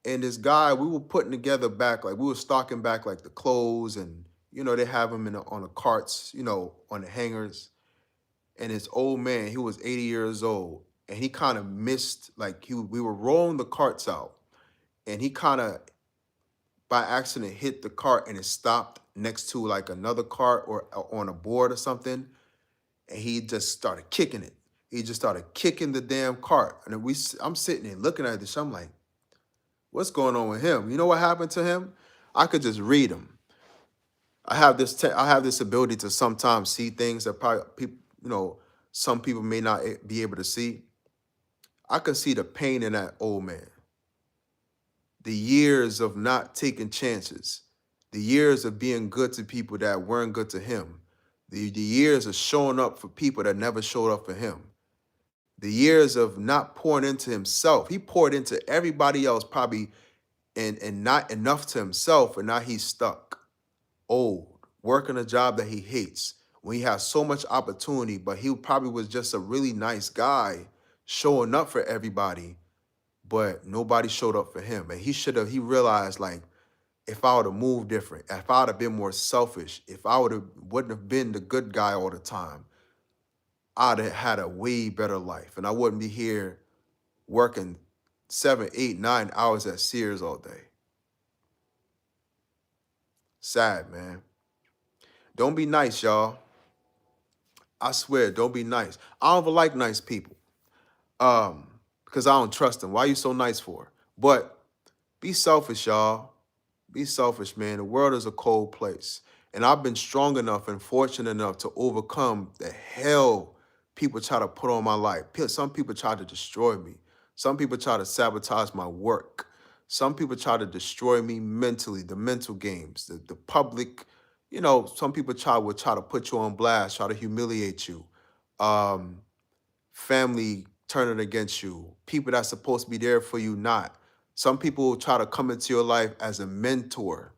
and this guy, we were putting together back, like we were stocking back like the clothes, and they have them on the carts, on the hangers. And this old man, he was 80 years old, and he kind of missed, like we were rolling the carts out, and he kind of by accident hit the cart and it stopped next to like another cart or on a board or something, and he just started kicking it. He just started kicking the damn cart, and I'm sitting there looking at this. I'm like, what's going on with him? You know what happened to him? I could just read him. I have this ability to sometimes see things that probably people, some people may not be able to see. I could see the pain in that old man. The years of not taking chances, the years of being good to people that weren't good to him, the years of showing up for people that never showed up for him. The years of not pouring into himself. He poured into everybody else probably and not enough to himself, and now he's stuck, old, working a job that he hates when he has so much opportunity, but he probably was just a really nice guy showing up for everybody, but nobody showed up for him. And he realized, like, if I would have moved different, if I would have been more selfish, if I wouldn't have been the good guy all the time, I'd have had a way better life. And I wouldn't be here working 7, 8, 9 hours at Sears all day. Sad, man. Don't be nice, y'all. I swear, don't be nice. I don't even like nice people. Because I don't trust them. Why are you so nice for? But be selfish, y'all. Be selfish, man. The world is a cold place. And I've been strong enough and fortunate enough to overcome the hell people try to put on my life. Some people try to destroy me. Some people try to sabotage my work. Some people try to destroy me mentally, the mental games, the public, some people would try to put you on blast, try to humiliate you. Family turning against you, people that's supposed to be there for you not. Some people try to come into your life as a mentor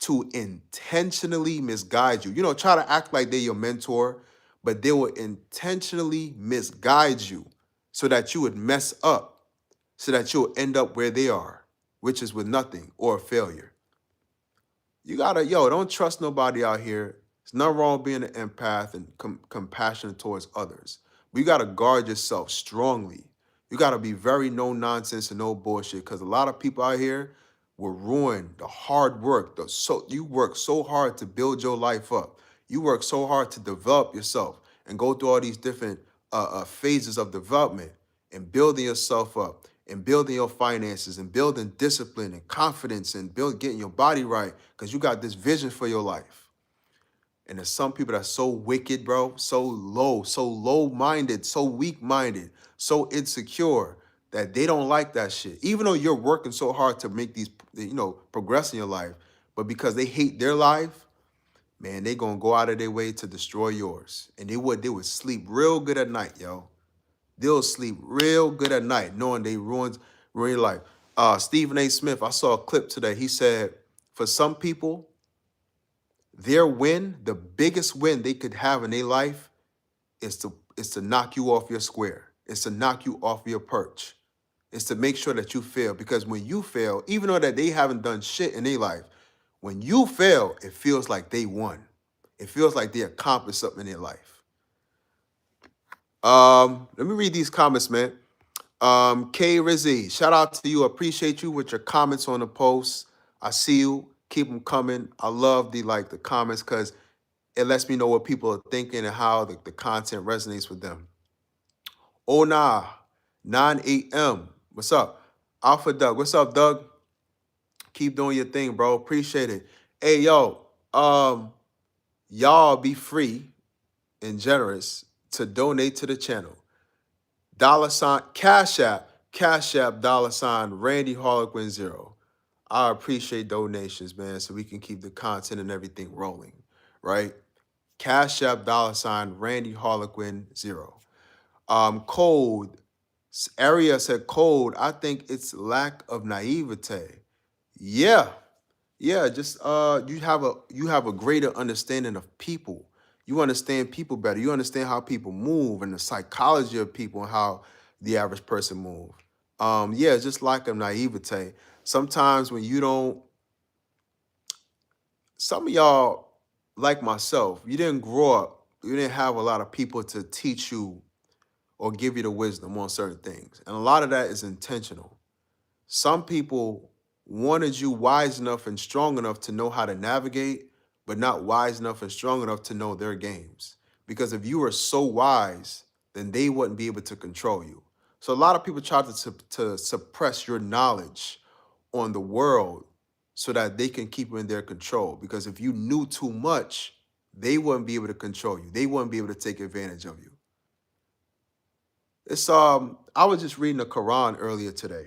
to intentionally misguide you. Try to act like they're your mentor, but they will intentionally misguide you so that you would mess up, so that you'll end up where they are, which is with nothing or a failure. You gotta, don't trust nobody out here. There's nothing wrong with being an empath and compassionate towards others. But you gotta guard yourself strongly. You gotta be very no nonsense and no bullshit, because a lot of people out here will ruin the hard work. You work so hard to build your life up. You work so hard to develop yourself and go through all these different phases of development and building yourself up and building your finances and building discipline and confidence and getting your body right, because you got this vision for your life. And there's some people that's so wicked, bro, so low-minded, so weak-minded, so insecure that they don't like that shit. Even though you're working so hard to make these, progress in your life, but because they hate their life, man, they gonna go out of their way to destroy yours. And they would sleep real good at night, yo. They'll sleep real good at night knowing they ruin your life. Stephen A. Smith, I saw a clip today. He said, for some people, their win, the biggest win they could have in their life is to knock you off your square. It's to knock you off your perch. It's to make sure that you fail. Because when you fail, even though that they haven't done shit in their life, when you fail, it feels like they won. It feels like they accomplished something in their life. Let me read these comments, man. K Rizzy, shout out to you. Appreciate you with your comments on the post. I see you. Keep them coming. I love the comments, because it lets me know what people are thinking and how the content resonates with them. Oh nah, 9 What's up? Alpha Doug. What's up, Doug? Keep doing your thing, bro. Appreciate it. Hey, yo, y'all be free and generous to donate to the channel. $ Cash App, $ Randy Harlequin 0. I appreciate donations, man, so we can keep the content and everything rolling, right? Cash App, $ Randy Harlequin 0. Code, Area said code, I think it's lack of naivete. Yeah, just you have a greater understanding of people. You understand people better. You understand how people move and the psychology of people and how the average person move. It's just lack of naivete. Sometimes when you don't, some of y'all, like myself, you didn't grow up, you didn't have a lot of people to teach you or give you the wisdom on certain things. And a lot of that is intentional. Some people wanted you wise enough and strong enough to know how to navigate, but not wise enough and strong enough to know their games. Because if you were so wise, then they wouldn't be able to control you. So a lot of people try to suppress your knowledge on the world so that they can keep you in their control. Because if you knew too much, they wouldn't be able to control you. They wouldn't be able to take advantage of you. I was just reading the Quran earlier today.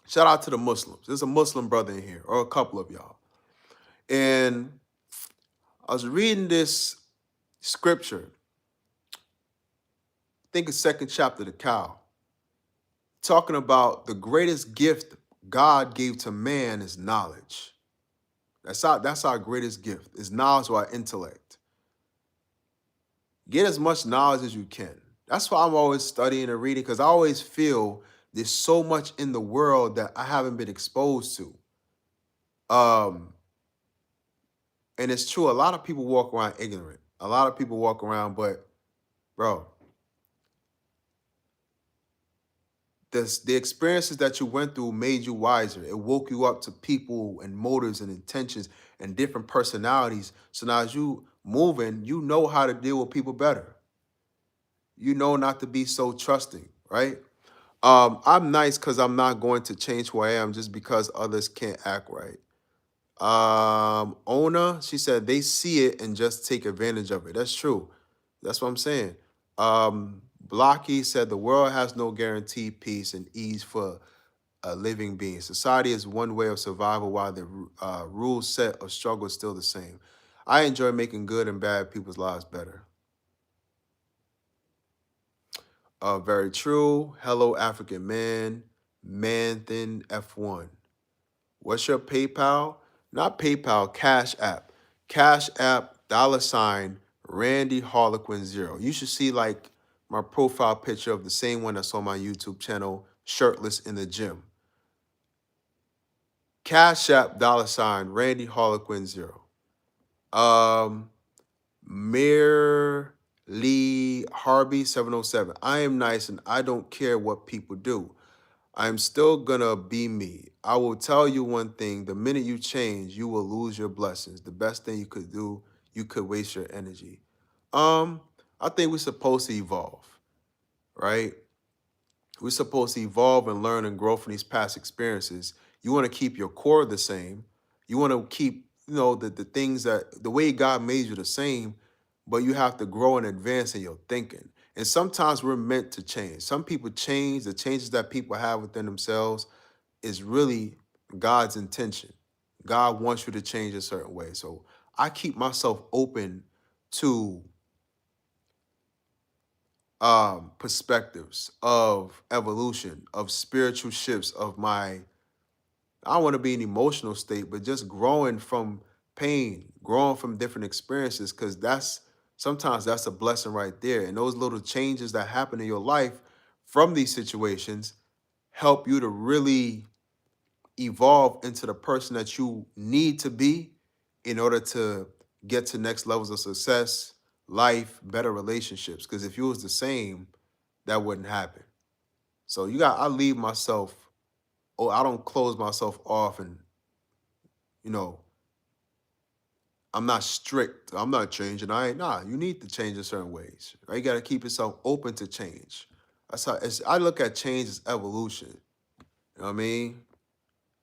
Shout out to the Muslims. There's a Muslim brother in here, or a couple of y'all. And I was reading this scripture. think of second chapter, the cow, talking about the greatest gift God gave to man is knowledge. That's our greatest gift, is knowledge or our intellect. Get as much knowledge as you can. That's why I'm always studying and reading, because I always feel there's so much in the world that I haven't been exposed to. And it's true, a lot of people walk around ignorant. A lot of people walk around, but bro, the experiences that you went through made you wiser. It woke you up to people and motives and intentions and different personalities. So now as you moving, you know how to deal with people better. You know not to be so trusting, right? I'm nice because I'm not going to change who I am just because others can't act right. Ona, she said they see it and just take advantage of it. That's true. That's what I'm saying. Blocky said the world has no guaranteed peace and ease for a living being. Society is one way of survival while the rule set of struggle is still the same. I enjoy making good and bad people's lives better. Very true. Hello, African man. Manthin F1. What's your PayPal? Not PayPal, Cash App. Cash App, $ Randy Harlequin 0. You should see like my profile picture of the same one that's on my YouTube channel, shirtless in the gym. Cash App, $ Randy Harlequin 0. Mir Lee Harvey 707. I am nice and I don't care what people do. I'm still gonna be me. I will tell you one thing, the minute you change, you will lose your blessings. The best thing you could do, you could waste your energy. I think we're supposed to evolve, right? We're supposed to evolve and learn and grow from these past experiences. You want to keep your core the same. You want to keep, the things the way God made you the same, but you have to grow and advance in your thinking. And sometimes we're meant to change. Some people change, the changes that people have within themselves is really God's intention. God wants you to change a certain way. So I keep myself open to perspectives of evolution, of spiritual shifts, of my, I don't want to be an emotional state, but just growing from pain, growing from different experiences, because sometimes that's a blessing right there. And those little changes that happen in your life from these situations help you to really evolve into the person that you need to be in order to get to next levels of success, life, better relationships. Because if you was the same, that wouldn't happen. So I leave myself, I don't close myself off and, you know, I'm not strict. I'm not changing. You need to change in certain ways. Right? You got to keep yourself open to change. That's how I look at change as evolution. You know what I mean?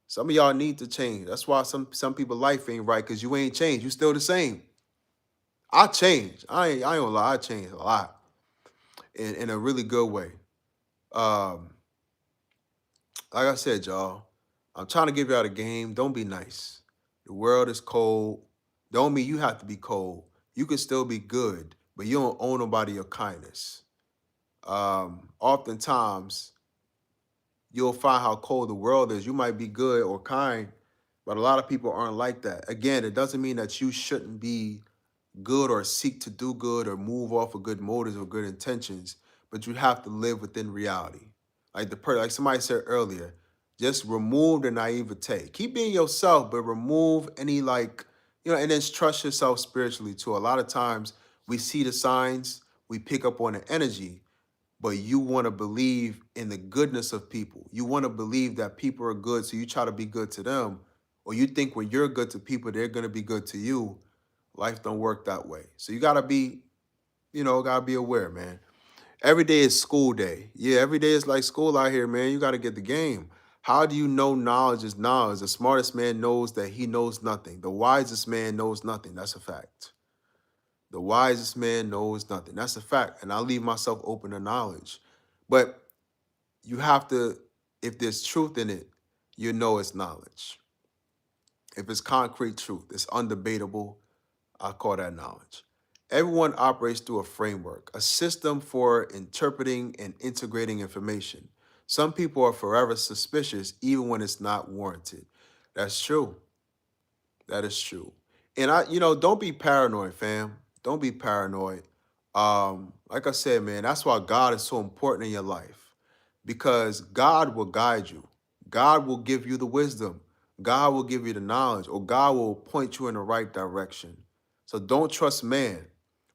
Some of y'all need to change. That's why some people life ain't right, because you ain't changed. You still the same. I changed. I ain't gonna lie. I changed a lot in a really good way. Um, like I said, y'all, I'm trying to give y'all the game. Don't be nice. The world is cold. Don't mean you have to be cold. You can still be good, but you don't owe nobody your kindness. Oftentimes, you'll find how cold the world is. You might be good or kind, but a lot of people aren't like that. Again, it doesn't mean that you shouldn't be good or seek to do good or move off of good motives or good intentions, but you have to live within reality. Like somebody said earlier, just remove the naivete. Keep being yourself, but remove any and then trust yourself spiritually too. A lot of times we see the signs, we pick up on the energy, but you want to believe in the goodness of people. You want to believe that people are good, so you try to be good to them, or you think when you're good to people, they're going to be good to you. Life don't work that way. So you gotta be, gotta be aware, man. Every day is school day. Yeah, every day is like school out here, man. You gotta get the game. How do you know knowledge is knowledge? The smartest man knows that he knows nothing. The wisest man knows nothing. That's a fact. The wisest man knows nothing. That's a fact. And I leave myself open to knowledge. But you have to, if there's truth in it, you know it's knowledge. If it's concrete truth, it's undebatable, I call that knowledge. Everyone operates through a framework, a system for interpreting and integrating information. Some people are forever suspicious even when it's not warranted. That's true. That is true. And don't be paranoid, fam. Don't be paranoid. Like I said, man, that's why God is so important in your life. Because God will guide you. God will give you the wisdom. God will give you the knowledge, or God will point you in the right direction. So don't trust man.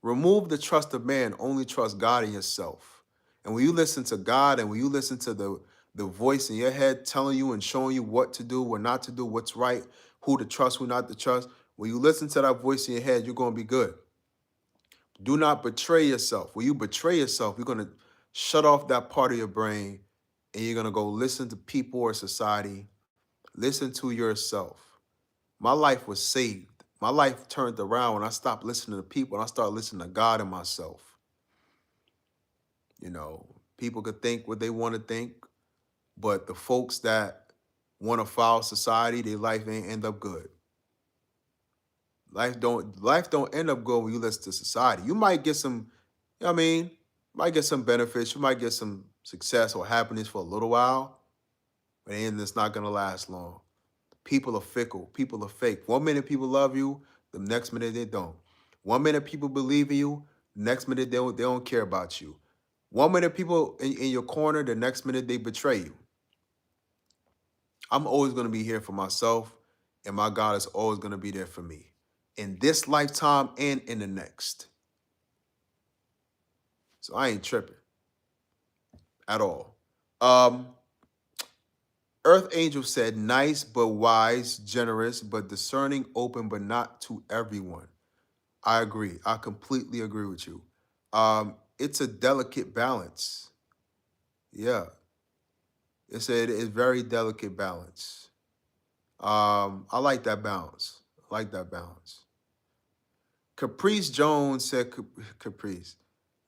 Remove the trust of man. Only trust God in yourself. And when you listen to God, and when you listen to the voice in your head telling you and showing you what to do, what not to do, what's right, who to trust, who not to trust, when you listen to that voice in your head, you're going to be good. Do not betray yourself. When you betray yourself, you're going to shut off that part of your brain, and you're going to go listen to people or society. Listen to yourself. My life was saved. My life turned around when I stopped listening to people and I started listening to God and myself. People could think what they want to think, but the folks that want to follow society, their life ain't end up good. Life don't end up good when you listen to society. You might get some, might get some benefits. You might get some success or happiness for a little while, but then it's not gonna last long. People are fickle. People are fake. 1 minute people love you, the next minute they don't. 1 minute people believe in you, the next minute they don't care about you. 1 minute people in your corner, the next minute they betray you. I'm always going to be here for myself, and my God is always going to be there for me in this lifetime and in the next. So I ain't tripping at all. Um, Earth Angel said, nice but wise, generous but discerning, open but not to everyone. I agree. I completely agree with you. It's a delicate balance. Yeah, it's very delicate balance. I like that balance. I like that balance. Caprice Jones said, Caprice,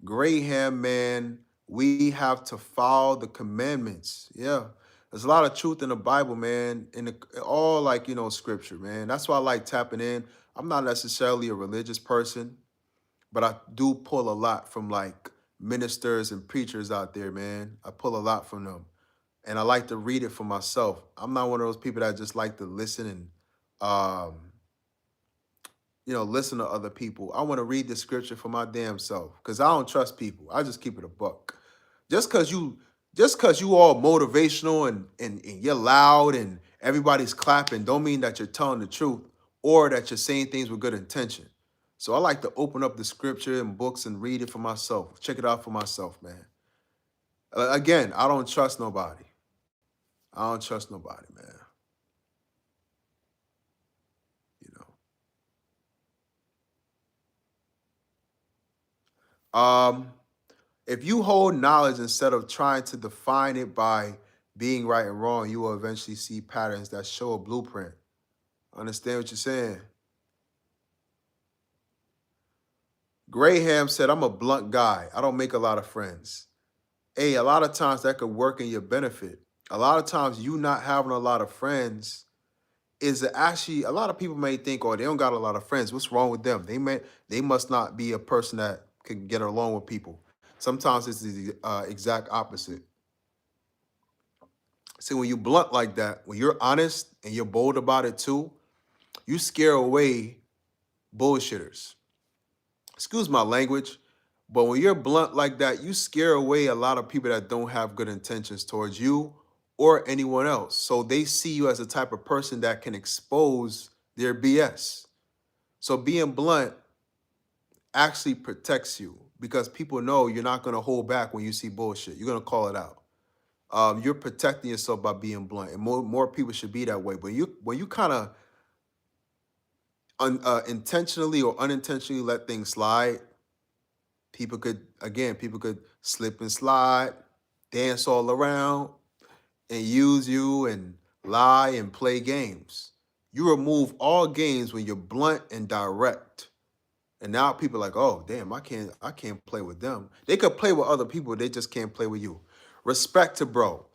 Graham, man, we have to follow the commandments. Yeah. There's a lot of truth in the Bible, man, in all scripture, man. That's why I like tapping in. I'm not necessarily a religious person, but I do pull a lot from ministers and preachers out there, man. I pull a lot from them. And I like to read it for myself. I'm not one of those people that just like to listen and listen to other people. I want to read the scripture for my damn self because I don't trust people. I just keep it a buck. Just cause you all motivational and you're loud and everybody's clapping don't mean that you're telling the truth or that you're saying things with good intention. So I like to open up the scripture and books and read it for myself. Check it out for myself, man. Again, I don't trust nobody. I don't trust nobody, man. You know. If you hold knowledge instead of trying to define it by being right and wrong, you will eventually see patterns that show a blueprint. Understand what you're saying? Graham said, I'm a blunt guy. I don't make a lot of friends. Hey, a lot of times that could work in your benefit. A lot of times you not having a lot of friends is actually, a lot of people may think, oh, they don't got a lot of friends. What's wrong with them? They must not be a person that can get along with people. Sometimes it's the exact opposite. See, when you blunt like that, when you're honest and you're bold about it too, you scare away bullshitters. Excuse my language, but when you're blunt like that, you scare away a lot of people that don't have good intentions towards you or anyone else. So they see you as the type of person that can expose their BS. So being blunt actually protects you because people know you're not going to hold back when you see bullshit. You're going to call it out. You're protecting yourself by being blunt, and more people should be that way. But when you kind of intentionally or unintentionally let things slide, people could slip and slide, dance all around, and use you and lie and play games. You remove all games when you're blunt and direct. And now people are like, oh damn, I can't play with them. They could play with other people, they just can't play with you. Respect to bro.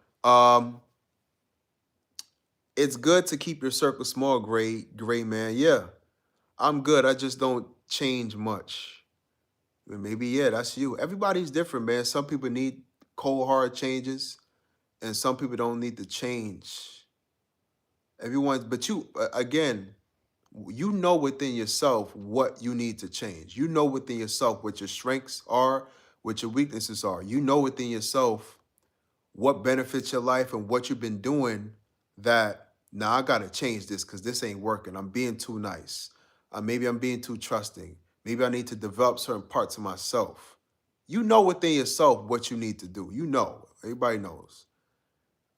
It's good to keep your circle small, gray man. Yeah, I'm good. I just don't change much. Maybe, yeah, that's you. Everybody's different, man. Some people need cold hard changes, and some people don't need to change. Everyone, but you again, you know within yourself what you need to change. You know within yourself what your strengths are, what your weaknesses are. You know within yourself what benefits your life and what you've been doing that now I gotta change this because this ain't working. I'm being too nice. Maybe I'm being too trusting. Maybe I need to develop certain parts of myself. You know within yourself what you need to do. You know. Everybody knows.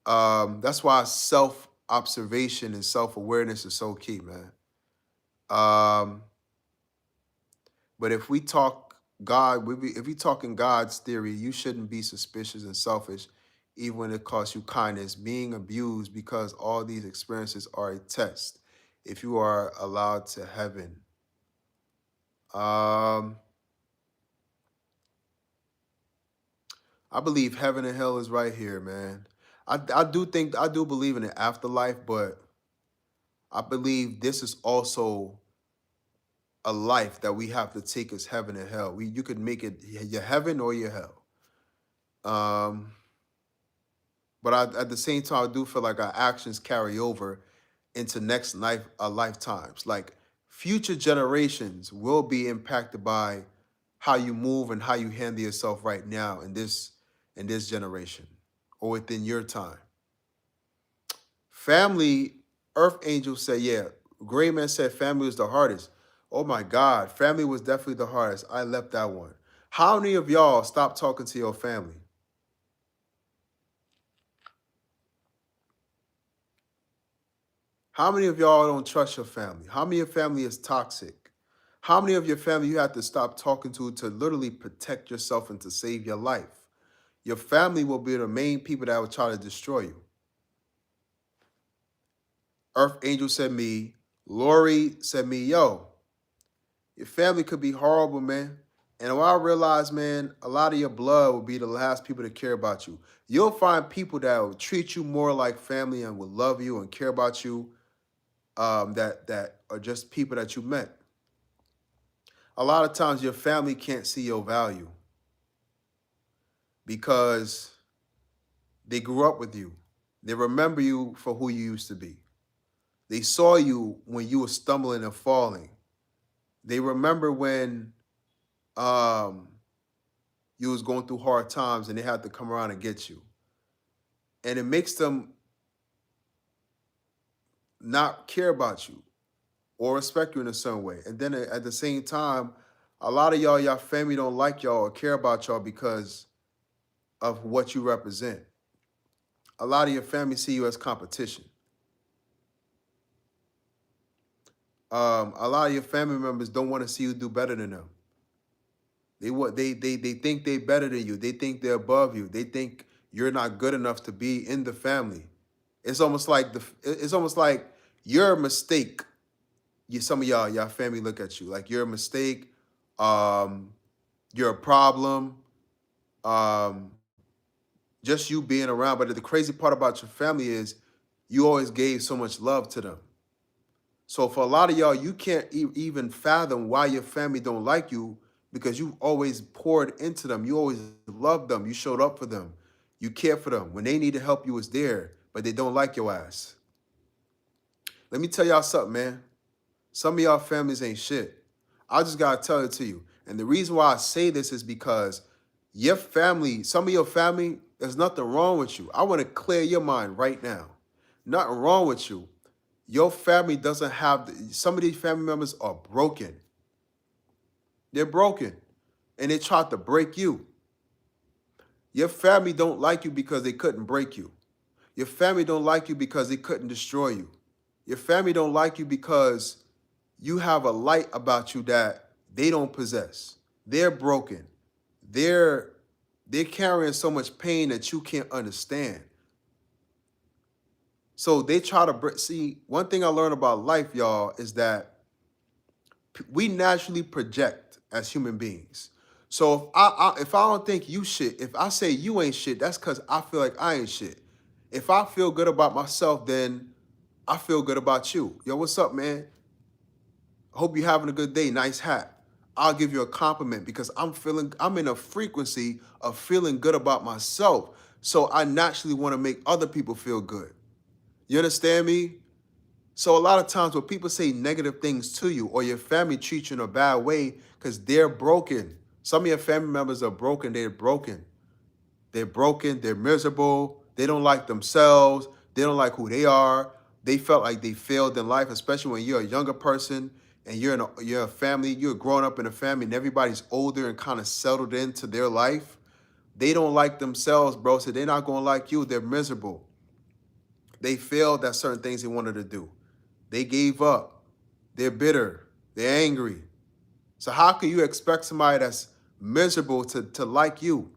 That's why self-observation and self-awareness is so key, man. Um, but if we talk God, if we talk in God's theory, you shouldn't be suspicious and selfish, even when it costs you kindness. Being abused because all these experiences are a test. If you are allowed to heaven, um, I believe heaven and hell is right here, man. I do believe in the afterlife, but I believe this is also a life that we have to take as heaven and hell. You could make it your heaven or your hell. Um, but at the same time, I do feel like our actions carry over into next lifetimes. Like future generations will be impacted by how you move and how you handle yourself right now in this generation or within your time. Family, Earth Angel said, yeah. Gray Man said family was the hardest. Oh my God, family was definitely the hardest. I left that one. How many of y'all stopped talking to your family? How many of y'all don't trust your family? How many of your family is toxic? How many of your family you have to stop talking to literally protect yourself and to save your life? Your family will be the main people that will try to destroy you. Earth Angel said me. Lori said me, yo, your family could be horrible, man. And what I realized, man, a lot of your blood will be the last people to care about you. You'll find people that will treat you more like family and will love you and care about you. That are just people that you met. A lot of times your family can't see your value because they grew up with you. They remember you for who you used to be. They saw you when you were stumbling and falling. They remember when um, you was going through hard times and they had to come around and get you. And it makes them not care about you or respect you in a certain way. And then at the same time, a lot of y'all family don't like y'all or care about y'all because of what you represent. A lot of your family see you as competition. A lot of your family members don't want to see you do better than them. They think they're better than you. They think they're above you. They think you're not good enough to be in the family. It's almost like you're a mistake. Some of y'all family look at you like you're a mistake. Um, you're a problem. Um, just you being around. But the crazy part about your family is you always gave so much love to them. So for a lot of y'all, you can't even fathom why your family don't like you because you always poured into them. You always loved them. You showed up for them. You cared for them. When they needed help, you was there, but they don't like your ass. Let me tell y'all something, man. Some of y'all families ain't shit. I just gotta tell it to you. And the reason why I say this is because your family, some of your family, there's nothing wrong with you. I want to clear your mind right now. Nothing wrong with you. Your family doesn't have, some of these family members are broken. They're broken. And they tried to break you. Your family don't like you because they couldn't break you. Your family don't like you because they couldn't destroy you. Your family don't like you because you have a light about you that they don't possess. They're broken. They're carrying so much pain that you can't understand. So they try to see, one thing I learned about life, y'all, is that we naturally project as human beings. So if I don't think you shit, if I say you ain't shit, that's because I feel like I ain't shit. If I feel good about myself, then I feel good about you. Yo, what's up, man? Hope you're having a good day. Nice hat. I'll give you a compliment because I'm in a frequency of feeling good about myself. So I naturally want to make other people feel good. You understand me? So a lot of times when people say negative things to you or your family treats you in a bad way because they're broken. Some of your family members are broken. They're broken. They're broken. They're miserable. They don't like themselves. They don't like who they are. They felt like they failed in life, especially when you're a younger person and you're a family. You're growing up in a family and everybody's older and kind of settled into their life. They don't like themselves, bro. So they're not going to like you. They're miserable. They failed at certain things they wanted to do. They gave up. They're bitter. They're angry. So how can you expect somebody that's miserable to like you?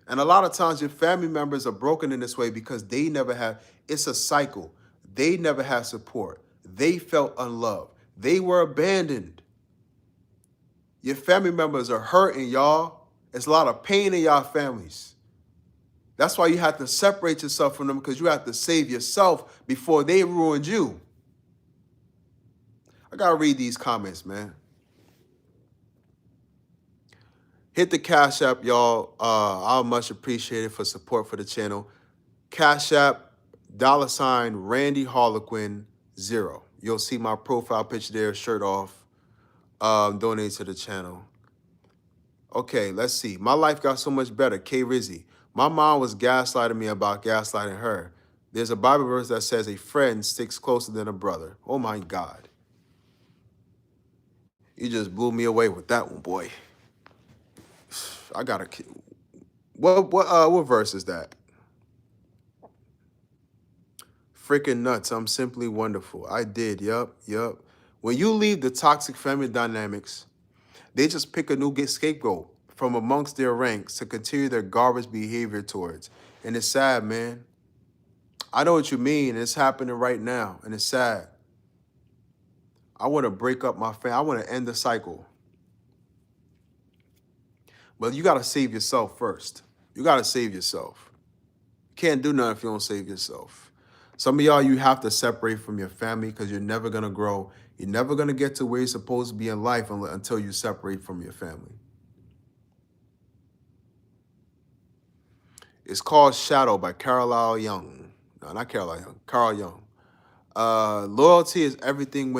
And a lot of times your family members are broken in this way because they never have, it's a cycle. They never had support. They felt unloved. They were abandoned. Your family members are hurting, y'all. It's a lot of pain in y'all families. That's why you have to separate yourself from them because you have to save yourself before they ruined you. I gotta read these comments, man. Hit the Cash App, y'all. I'll much appreciate it for support for the channel. Cash App, $ Randy Harlequin 0. You'll see my profile picture there, shirt off. Donate to the channel. Okay, let's see. My life got so much better. K Rizzy. My mom was gaslighting me about gaslighting her. There's a Bible verse that says a friend sticks closer than a brother. Oh my God. You just blew me away with that one, boy. I gotta. What verse is that? Freaking nuts. I'm simply wonderful. I did. Yup. When you leave the toxic family dynamics, they just pick a new scapegoat from amongst their ranks to continue their garbage behavior towards. And it's sad, man. I know what you mean. It's happening right now, and it's sad. I want to break up my family. I want to end the cycle. But you got to save yourself first. You got to save yourself. You can't do nothing if you don't save yourself. Some of y'all, you have to separate from your family because you're never going to grow. You're never going to get to where you're supposed to be in life until you separate from your family. It's called Shadow by Carl Young. No, not Carl Young. Carl Young. Loyalty is everything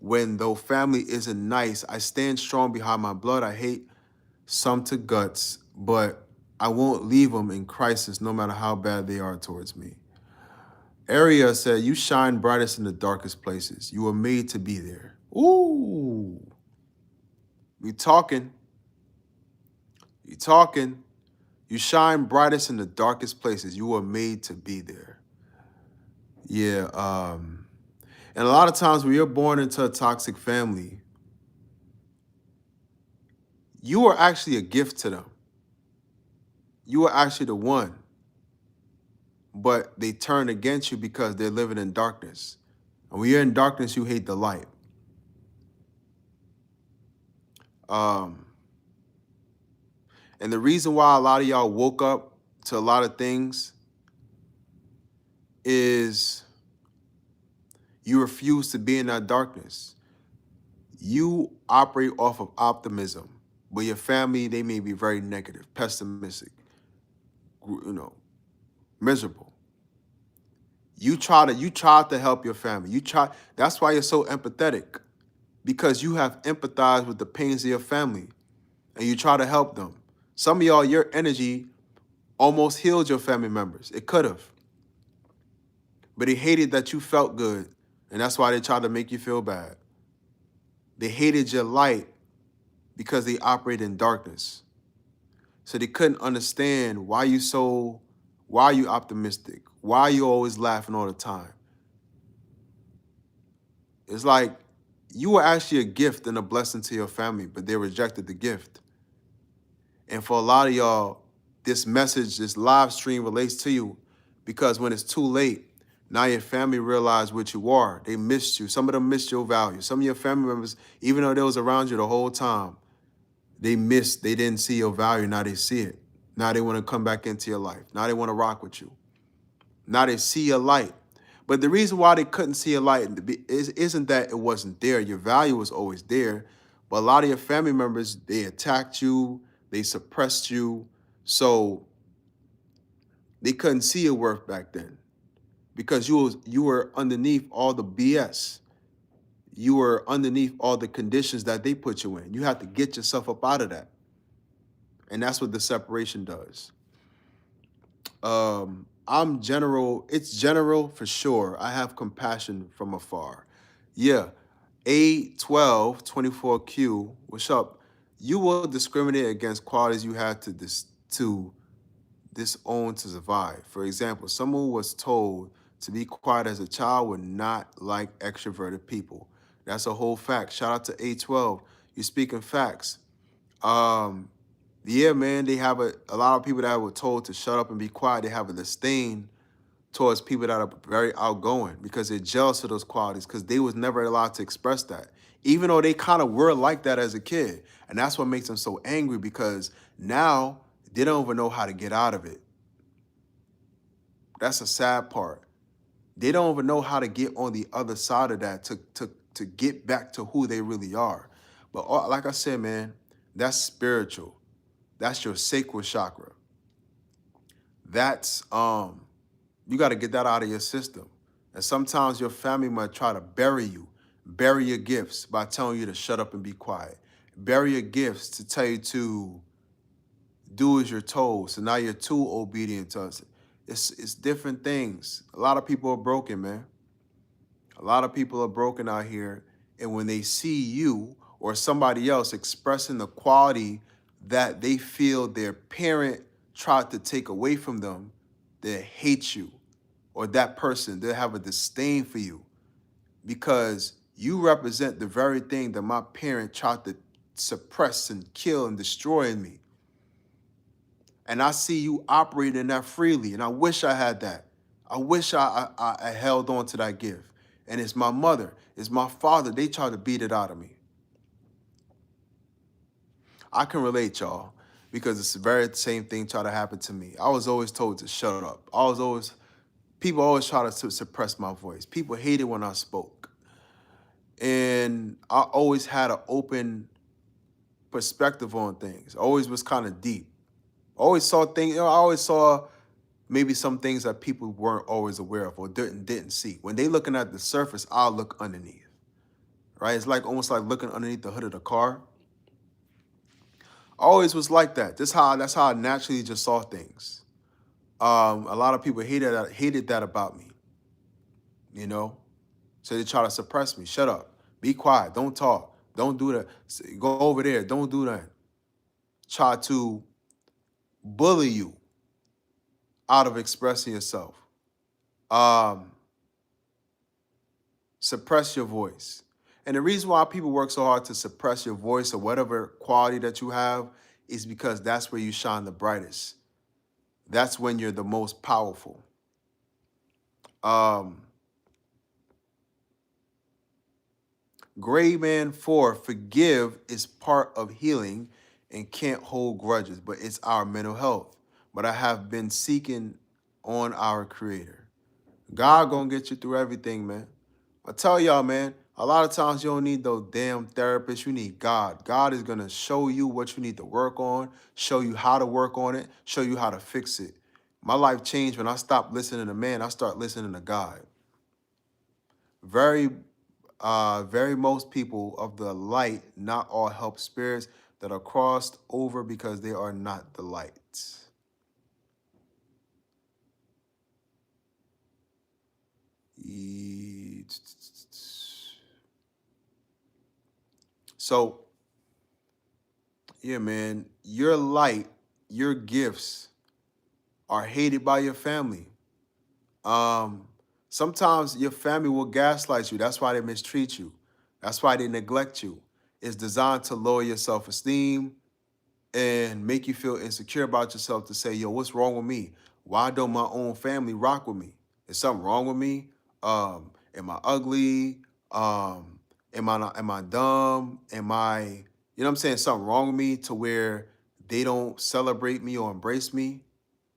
when though family isn't nice. I stand strong behind my blood. I hate some to guts, but I won't leave them in crisis no matter how bad they are towards me. Aria said, you shine brightest in the darkest places. You were made to be there. Ooh. We talking. You talking. You shine brightest in the darkest places. You were made to be there. Yeah. And a lot of times when you're born into a toxic family, you are actually a gift to them. You are actually the one. But they turn against you because they're living in darkness. And when you're in darkness, you hate the light. And the reason why a lot of y'all woke up to a lot of things is you refuse to be in that darkness. You operate off of optimism, but your family, they may be very negative, pessimistic, miserable. You try to help your family. That's why you're so empathetic, because you have empathized with the pains of your family and you try to help them. Some of y'all, your energy almost healed your family members. It could have. But they hated that you felt good, and that's why they tried to make you feel bad. They hated your light because they operate in darkness. So they couldn't understand why are you optimistic? Why are you always laughing all the time? It's like you were actually a gift and a blessing to your family, but they rejected the gift. And for a lot of y'all, this message, this live stream relates to you because when it's too late, now your family realize what you are. They missed you. Some of them missed your value. Some of your family members, even though they was around you the whole time, they didn't see your value. Now they see it. Now they want to come back into your life. Now they want to rock with you. Now they see your light. But the reason why they couldn't see your light isn't that it wasn't there. Your value was always there. But a lot of your family members, they attacked you, they suppressed you, so they couldn't see your worth back then because you were underneath all the BS. You were underneath all the conditions that they put you in. You have to get yourself up out of that. And that's what the separation does. I'm general. It's general for sure. I have compassion from afar. Yeah. A1224Q, what's up? You will discriminate against qualities you have to disown to survive. For example, someone who was told to be quiet as a child would not like extroverted people. That's a whole fact. Shout out to A12. You're speaking facts. Um, yeah, man, they have a lot of people that were told to shut up and be quiet. They have a disdain towards people that are very outgoing because they're jealous of those qualities because they was never allowed to express that. Even though they kind of were like that as a kid. And that's what makes them so angry because now they don't even know how to get out of it. That's a sad part. They don't even know how to get on the other side of that to get back to who they really are. But like I said, man, that's spiritual. That's your sacral chakra. That's you got to get that out of your system. And sometimes your family might try to bury you, bury your gifts by telling you to shut up and be quiet. Bury your gifts to tell you to do as you're told. So now you're too obedient to us. It's different things. A lot of people are broken, man. A lot of people are broken out here. And when they see you or somebody else expressing the quality that they feel their parent tried to take away from them, they hate you. Or that person, they'll have a disdain for you because you represent the very thing that my parent tried to suppress and kill and destroy in me. And I see you operating that freely, and I wish I had that. I wish I held on to that gift. And it's my mother, it's my father, they tried to beat it out of me. I can relate, y'all, because it's the very same thing tried to happen to me. I was always told to shut up. People always try to suppress my voice. People hated when I spoke. And I always had an open perspective on things. Always was kind of deep. Always saw things, I always saw maybe some things that people weren't always aware of or didn't see. When they looking at the surface, I'll look underneath. Right? It's like almost like looking underneath the hood of the car. Always was like that. That's how I naturally just saw things. A lot of people hated that about me, you know? So they try to suppress me. Shut up. Be quiet. Don't talk. Don't do that. Go over there. Don't do that. Try to bully you out of expressing yourself. Suppress your voice. And the reason why people work so hard to suppress your voice or whatever quality that you have is because that's where you shine the brightest. That's when you're the most powerful. Gray Man 4, forgive is part of healing and can't hold grudges, but it's our mental health. But I have been seeking on our Creator. God gonna get you through everything, man. I tell y'all, man, a lot of times you don't need those damn therapists. You need God. God is gonna show you what you need to work on, show you how to work on it, show you how to fix it. My life changed when I stopped listening to man. I start listening to God. Very most people of the light, not all help spirits that are crossed over because they are not the light. So, yeah, man, your light, your gifts are hated by your family. Sometimes your family will gaslight you. That's why they mistreat you. That's why they neglect you. It's designed to lower your self-esteem and make you feel insecure about yourself to say, yo, what's wrong with me? Why don't my own family rock with me? Is something wrong with me? Am I ugly? Am I dumb? Am I, you know what I'm saying, something wrong with me to where they don't celebrate me or embrace me?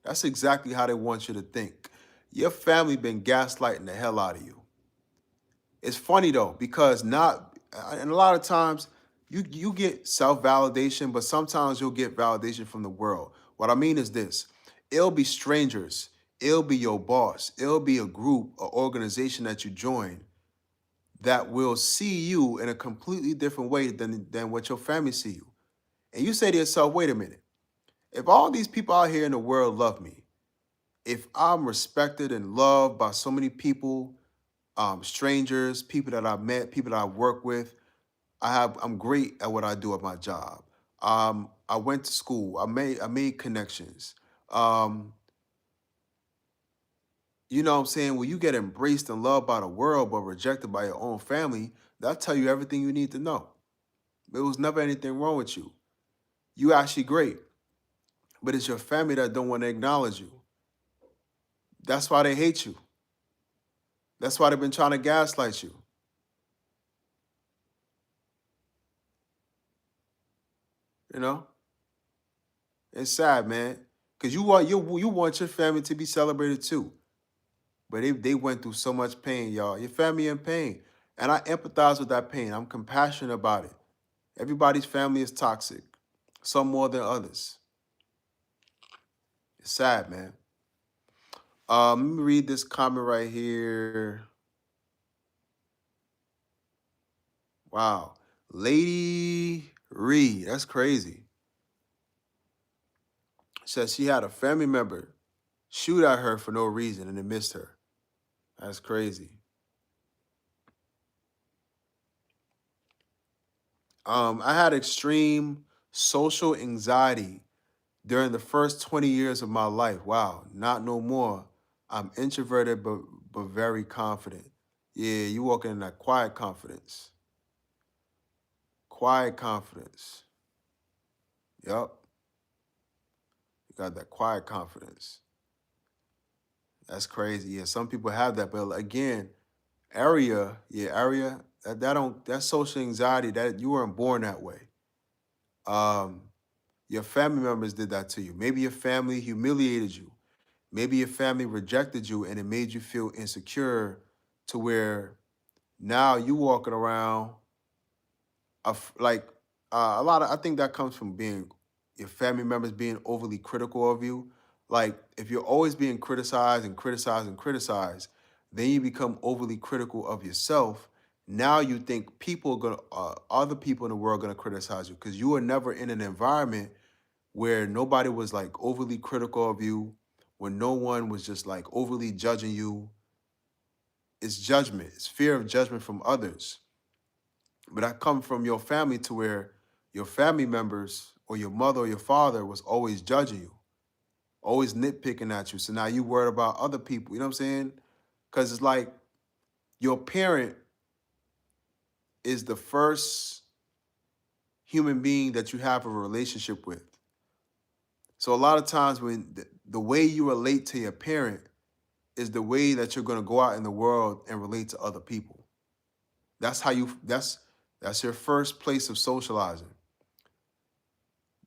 That's exactly how they want you to think. Your family been gaslighting the hell out of you. It's funny though, because and a lot of times you get self-validation, but sometimes you'll get validation from the world. What I mean is this: it'll be strangers, it'll be your boss, it'll be a group or organization that you join that will see you in a completely different way than what your family see you. And you say to yourself, wait a minute, if all these people out here in the world love me, if I'm respected and loved by so many people, strangers, people that I've met, people that I work with, I'm great at what I do at my job. I went to school. I made connections. Um, you know what I'm saying? When you get embraced and loved by the world but rejected by your own family, that'll tell you everything you need to know. There was never anything wrong with you. You actually great, but it's your family that don't want to acknowledge you. That's why they hate you. That's why they've been trying to gaslight you. You know, it's sad, man, because you want your family to be celebrated too. But they went through so much pain, y'all. Your family in pain. And I empathize with that pain. I'm compassionate about it. Everybody's family is toxic, some more than others. It's sad, man. Let me read this comment right here. Wow. Lady Reed, that's crazy. Says she had a family member shoot at her for no reason and it missed her. That's crazy. I had extreme social anxiety during the first 20 years of my life. Wow, not no more. I'm introverted but very confident. Yeah, you walking in that quiet confidence. Quiet confidence. Yup. You got that quiet confidence. That's crazy. Yeah, some people have that, but again, area, that's social anxiety. That you weren't born that way. Um, your family members did that to you. Maybe your family humiliated you. Maybe your family rejected you and it made you feel insecure to where now you walking around like a lot of I think that comes from being your family members being overly critical of you. Like if you're always being criticized and criticized and criticized, then you become overly critical of yourself. Now you think people are gonna other people in the world are gonna criticize you because you were never in an environment where nobody was like overly critical of you, when no one was just like overly judging you. It's judgment, it's fear of judgment from others. But I come from your family to where your family members or your mother or your father was always judging you, always nitpicking at you. So now you worried about other people, you know what I'm saying? Because it's like your parent is the first human being that you have a relationship with. So a lot of times when the way you relate to your parent is the way that you're going to go out in the world and relate to other people. That's how you that's your first place of socializing.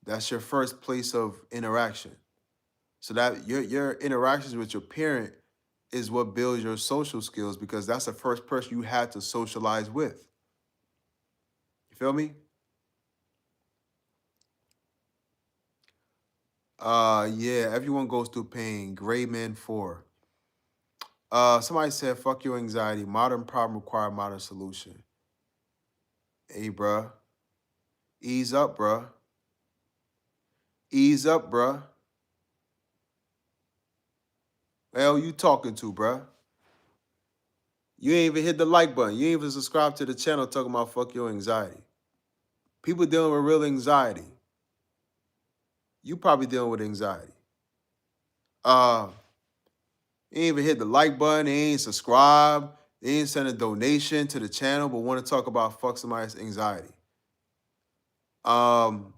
That's your first place of interaction. So that your interactions with your parent is what builds your social skills because that's the first person you had to socialize with. You feel me? Yeah, everyone goes through pain. Gray Man 4. Somebody said, fuck your anxiety. Modern problem require modern solution. Hey, bruh. Ease up, bruh. Ease up, bruh. Hell, you talking to, bruh? You ain't even hit the like button. You ain't even subscribe to the channel talking about fuck your anxiety. People dealing with real anxiety. You probably dealing with anxiety. Uh, you ain't even hit the like button. They ain't subscribe. They ain't send a donation to the channel, but want to talk about fuck somebody's anxiety. Um,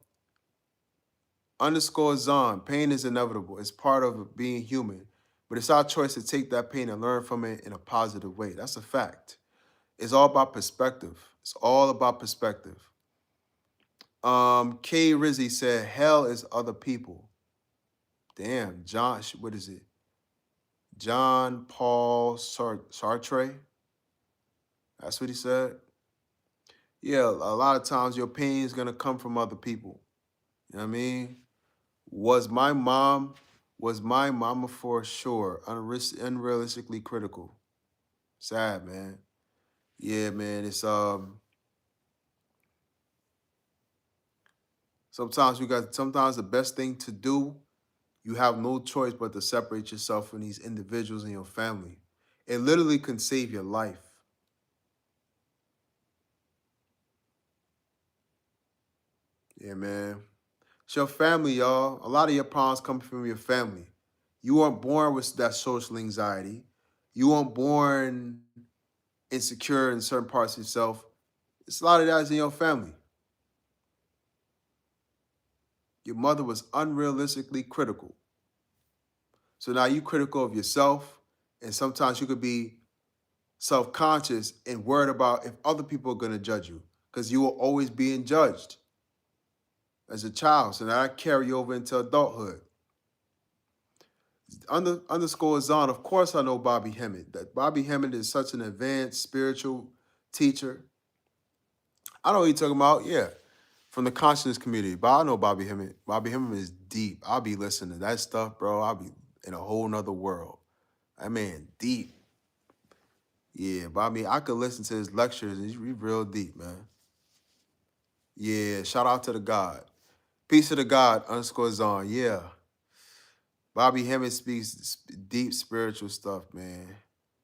underscore Zon, pain is inevitable. It's part of being human. But it's our choice to take that pain and learn from it in a positive way. That's a fact. It's all about perspective. It's all about perspective. K Rizzy said, hell is other people. Damn, John, what is it? John Paul Sartre? That's what he said. Yeah, a lot of times your pain is gonna come from other people. You know what I mean? Was my mom, was my mama for sure unrealistically critical? Sad, man. Yeah, man. It's sometimes the best thing to do, you have no choice but to separate yourself from these individuals in your family. It literally can save your life. Yeah, man. It's your family, y'all. A lot of your problems come from your family. You weren't born with that social anxiety. You weren't born insecure in certain parts of yourself. It's a lot of that is in your family. Your mother was unrealistically critical. So now you critical of yourself, and sometimes you could be self-conscious and worried about if other people are going to judge you because you were always being judged as a child. So now that carry over into adulthood. Underscore Zon, of course I know Bobby Hemmett. That Bobby Hemmett is such an advanced spiritual teacher. I know what you're talking about, yeah. From the consciousness community. But I know Bobby Hemmett. Bobby Hemmett is deep. I'll be listening to that stuff, bro. I'll be in a whole nother world. That man deep. Yeah, but I mean, I could listen to his lectures and he's real deep, man. Yeah, shout out to the God. Peace to the God, underscore Zon. Yeah. Bobby Hemmett speaks deep spiritual stuff, man.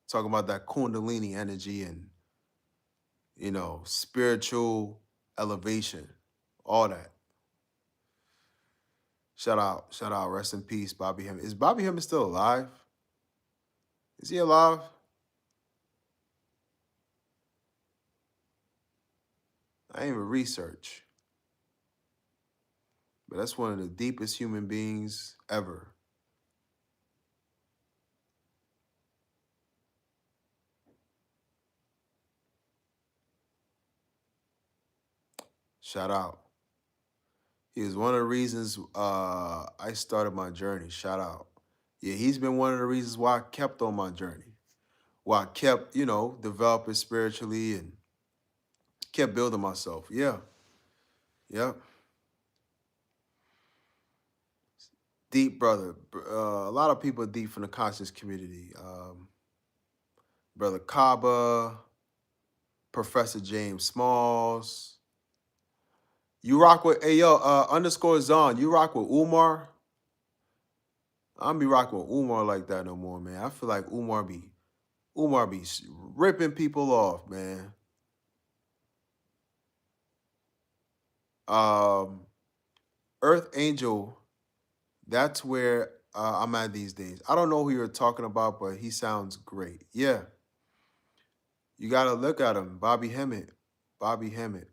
Talking about that Kundalini energy and, spiritual elevation, all that. Shout out, rest in peace, Bobby Hemmett. Is Bobby Hemmett still alive? Is he alive? I ain't even research. But that's one of the deepest human beings ever. Shout out. He was one of the reasons I started my journey. Shout out. Yeah, he's been one of the reasons why I kept on my journey. Why I kept, developing spiritually and kept building myself. Yeah. Yeah. Deep brother. A lot of people are deep from the conscious community. Brother Kaba, Professor James Smalls. You rock with, hey, yo, underscore Zon, you rock with Umar? I don't be rocking with Umar like that no more, man. I feel like Umar be ripping people off, man. Um, Earth Angel, that's where I'm at these days. I don't know who you're talking about, but he sounds great. Yeah, you gotta look at him, Bobby Hemmett. Bobby Hemmett.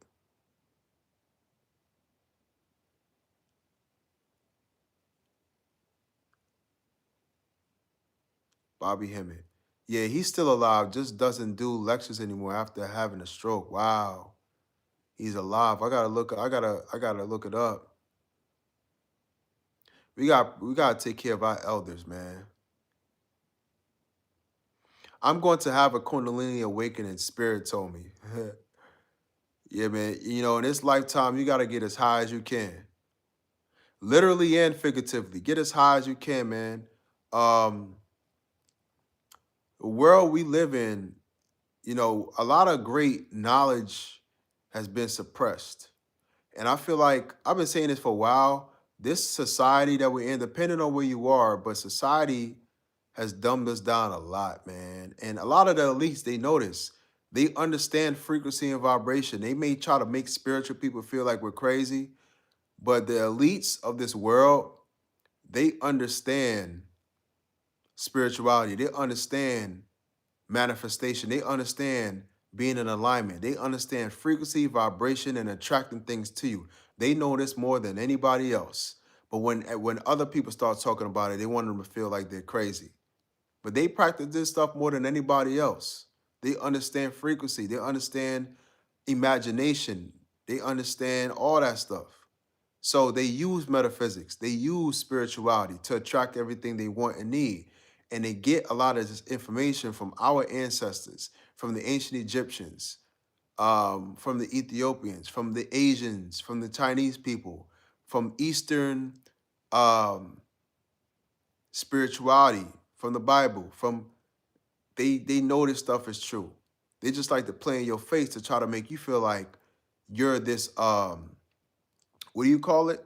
Bobby Hemmett. Yeah, he's still alive. Just doesn't do lectures anymore after having a stroke. Wow, he's alive. I gotta look it up. We gotta take care of our elders, man. I'm going to have a Kundalini awakening, spirit told me. Yeah, man. In this lifetime, you gotta get as high as you can. Literally and figuratively. Get as high as you can, man. Um, the world we live in, a lot of great knowledge has been suppressed. And I feel like I've been saying this for a while. This society that we're in, depending on where you are, but society has dumbed us down a lot, man. And a lot of the elites, they notice. They understand frequency and vibration. They may try to make spiritual people feel like we're crazy, but the elites of this world, they understand spirituality. They understand manifestation. They understand being in alignment. They understand frequency, vibration, and attracting things to you. They know this more than anybody else. But when other people start talking about it, they want them to feel like they're crazy. But they practice this stuff more than anybody else. They understand frequency. They understand imagination. They understand all that stuff. So they use metaphysics. They use spirituality to attract everything they want and need. And they get a lot of this information from our ancestors, from the ancient Egyptians, from the Ethiopians, from the Asians, from the Chinese people, from Eastern um, spirituality, from the Bible, from they know this stuff is true. They just like to play in your face to try to make you feel like you're this what do you call it?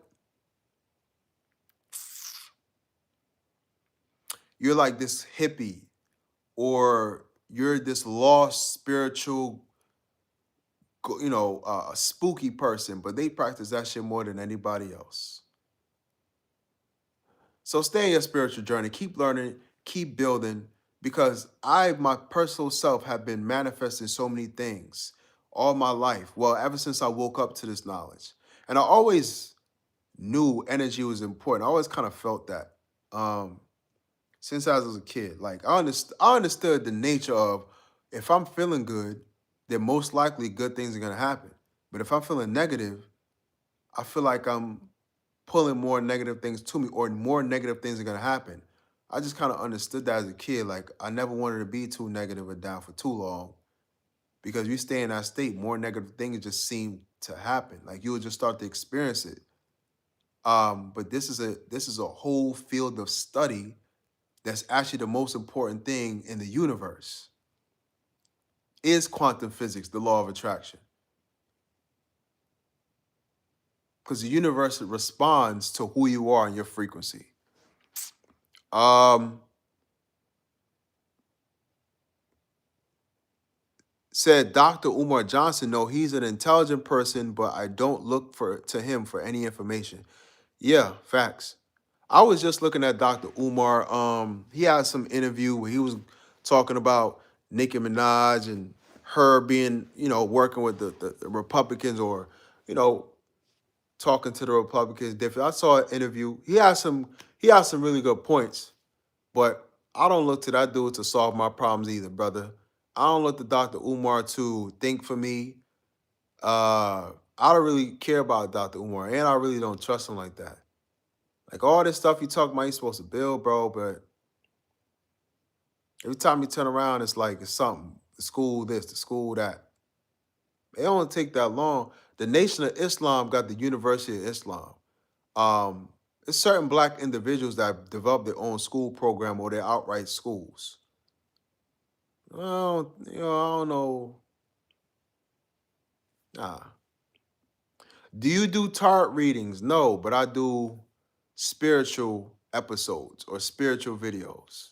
You're like this hippie, or you're this lost spiritual, spooky person, but they practice that shit more than anybody else. So stay in your spiritual journey, keep learning, keep building, because I, my personal self, have been manifesting so many things all my life. Well, ever since I woke up to this knowledge. And I always knew energy was important. I always kind of felt that. Um, since I was a kid. Like I understood the nature of, if I'm feeling good, then most likely good things are gonna happen. But if I'm feeling negative, I feel like I'm pulling more negative things to me, or more negative things are gonna happen. I just kind of understood that as a kid. Like I never wanted to be too negative or down for too long, because you stay in that state, more negative things just seem to happen. Like you would just start to experience it. But this is a whole field of study that's actually the most important thing in the universe, is quantum physics, the law of attraction. Because the universe responds to who you are and your frequency. Um, Said Dr. Umar Johnson, no, he's an intelligent person, but I don't look to him for any information. Yeah, facts. I was just looking at Dr. Umar. He had some interview where he was talking about Nicki Minaj and her being, working with the Republicans, or, you know, talking to the Republicans different. I saw an interview. He had some really good points, but I don't look to that dude to solve my problems either, brother. I don't look to Dr. Umar to think for me. I don't really care about Dr. Umar, and I really don't trust him like that. Like all this stuff you talk about, you supposed to build, bro, but every time you turn around, it's like it's something. The school this, the school that. It don't take that long. The Nation of Islam got the University of Islam. Um, it's certain black individuals that have developed their own school program, or their outright schools. I don't know. Nah. Do you do tarot readings? No, but I do spiritual episodes or spiritual videos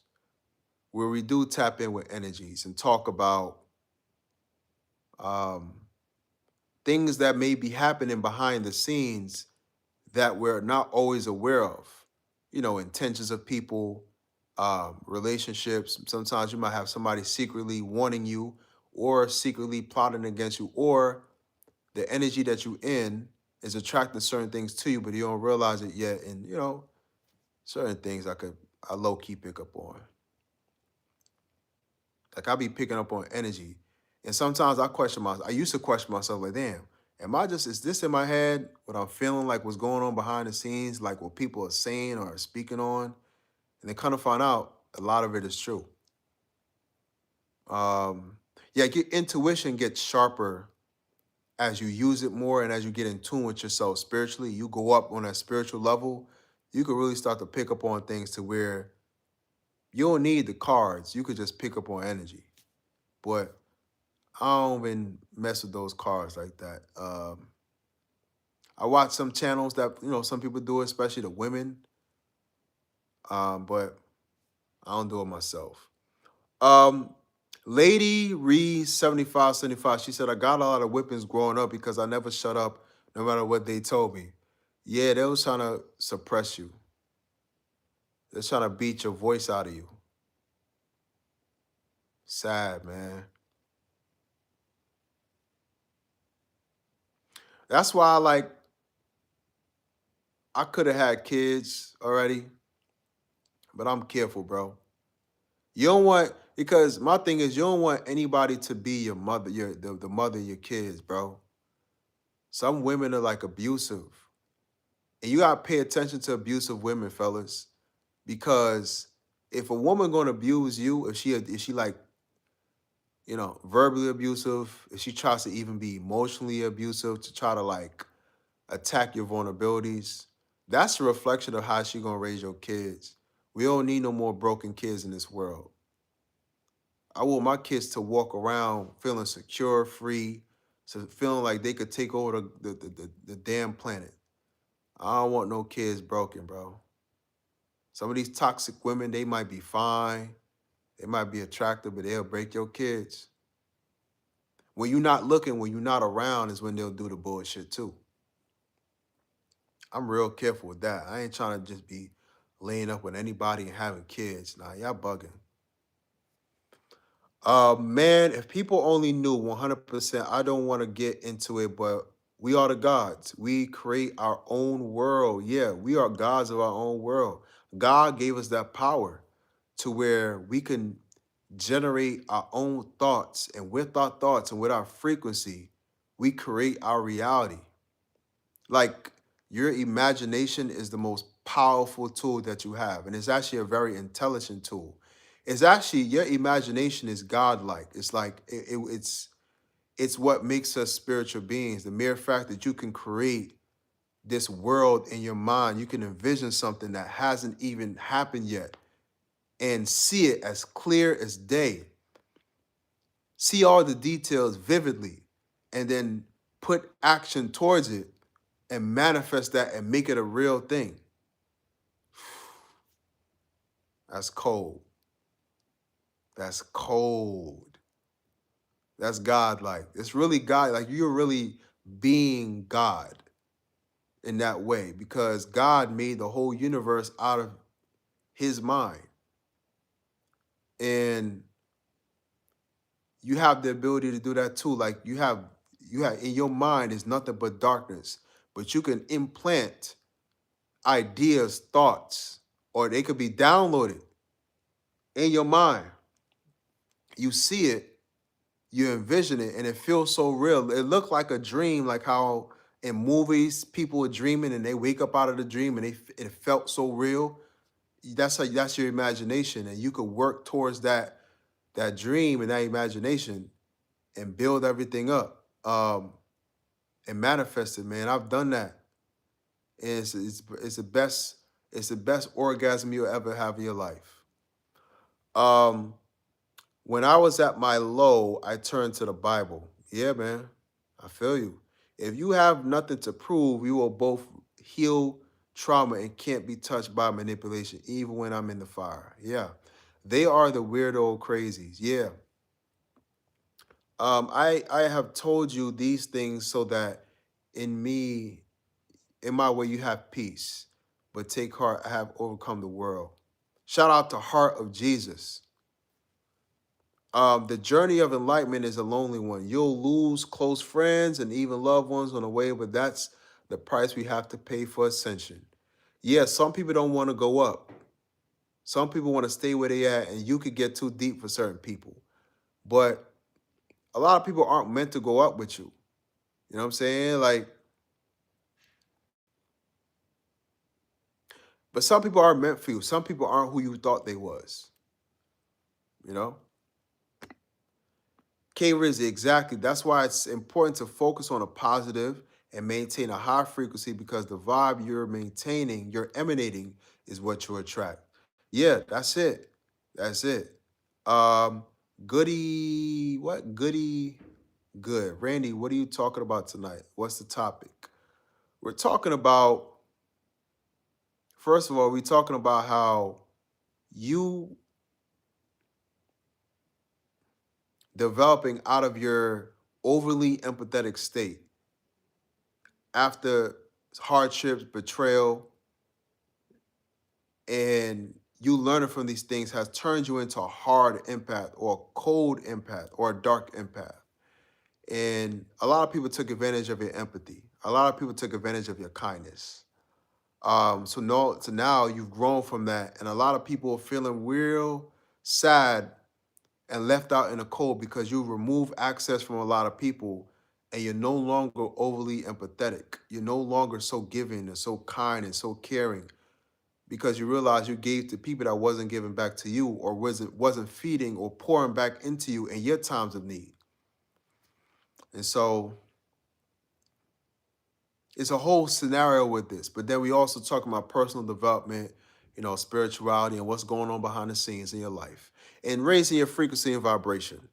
where we do tap in with energies and talk about um, things that may be happening behind the scenes that we're not always aware of. Intentions of people, relationships. Sometimes you might have somebody secretly wanting you, or secretly plotting against you, or the energy that you in is attracting certain things to you, but you don't realize it yet. And certain things I low key pick up on. Like I be picking up on energy, and sometimes I question myself. I used to question myself, like, damn, is this in my head? What I'm feeling, like what's going on behind the scenes, like what people are saying or speaking on, and then kind of find out a lot of it is true. Yeah, your intuition gets sharper as you use it more, and as you get in tune with yourself spiritually. You go up on that spiritual level, you can really start to pick up on things to where you don't need the cards. You could just pick up on energy. But I don't even mess with those cards like that. I watch some channels that some people do it, especially the women. But I don't do it myself. Um, Lady Reed 7575. She said, I got a lot of whippings growing up because I never shut up no matter what they told me. Yeah, they was trying to suppress you. They're trying to beat your voice out of you. Sad, man. That's why I could have had kids already, but I'm careful, bro. You don't want, because my thing is, you don't want anybody to be your mother, the mother of your kids, bro. Some women are like abusive. And you gotta pay attention to abusive women, fellas. Because if a woman gonna abuse you, if she like verbally abusive, if she tries to even be emotionally abusive to try to like attack your vulnerabilities, that's a reflection of how she gonna raise your kids. We don't need no more broken kids in this world. I want my kids to walk around feeling secure, free, so feeling like they could take over the damn planet. I don't want no kids broken, bro. Some of these toxic women, they might be fine, they might be attractive, but they'll break your kids. When you're not looking, when you're not around, is when they'll do the bullshit too. I'm real careful with that. I ain't trying to just be laying up with anybody and having kids. Nah, y'all bugging. Man, if people only knew 100%, I don't want to get into it, but we are the gods. We create our own world. Yeah, we are gods of our own world. God gave us that power to where we can generate our own thoughts, and with our thoughts and with our frequency, we create our reality. Like, your imagination is the most powerful tool that you have, and it's actually a very intelligent tool. It's actually, your imagination is godlike. It's like it's what makes us spiritual beings. The mere fact that you can create this world in your mind, you can envision something that hasn't even happened yet and see it as clear as day. See all the details vividly, and then put action towards it and manifest that and make it a real thing. That's cold. That's cold. That's God-like. It's really God. Like, you're really being God in that way, because God made the whole universe out of his mind. And you have the ability to do that too. Like, you have in your mind is nothing but darkness, but you can implant ideas, thoughts, or they could be downloaded in your mind. You see it, you envision it, and it feels so real. It looked like a dream, like how in movies people are dreaming and they wake up out of the dream and it felt so real. That's your imagination, and you could work towards that dream and that imagination and build everything up, and manifest it. Man, I've done that. And it's the best orgasm you'll ever have in your life. Um, when I was at my low, I turned to the Bible. Yeah, man, I feel you. If you have nothing to prove, we will both heal trauma and can't be touched by manipulation, even when I'm in the fire. Yeah, they are the weirdo crazies. Yeah. I have told you these things so that in me, in my way, you have peace. But take heart, I have overcome the world. Shout out to Heart of Jesus. The journey of enlightenment is a lonely one. You'll lose close friends and even loved ones on the way, but that's the price we have to pay for ascension. Yeah, some people don't want to go up. Some people want to stay where they at, and you could get too deep for certain people. But a lot of people aren't meant to go up with you. You know what I'm saying? Like, but some people are meant for you. Some people aren't who you thought they was. You know? K Rizzy, exactly. That's why it's important to focus on a positive and maintain a high frequency, because the vibe you're maintaining, you're emanating, is what you attract. Yeah, that's it. That's it. Um, Goody, what? Goody, good. Randy, what are you talking about tonight? What's the topic? We're talking about, first of all, we're talking about how you developing out of your overly empathetic state after hardships, betrayal, and you learning from these things has turned you into a hard empath or a cold empath or a dark empath. And a lot of people took advantage of your empathy. A lot of people took advantage of your kindness. So now you've grown from that, and a lot of people are feeling real sad and left out in the cold because you remove access from a lot of people, and you're no longer overly empathetic. You're no longer so giving and so kind and so caring. because you realize you gave to people that wasn't giving back to you, or wasn't feeding or pouring back into you in your times of need. And so it's a whole scenario with this. But then we also talk about personal development, spirituality, and what's going on behind the scenes in your life, and raising your frequency and vibration.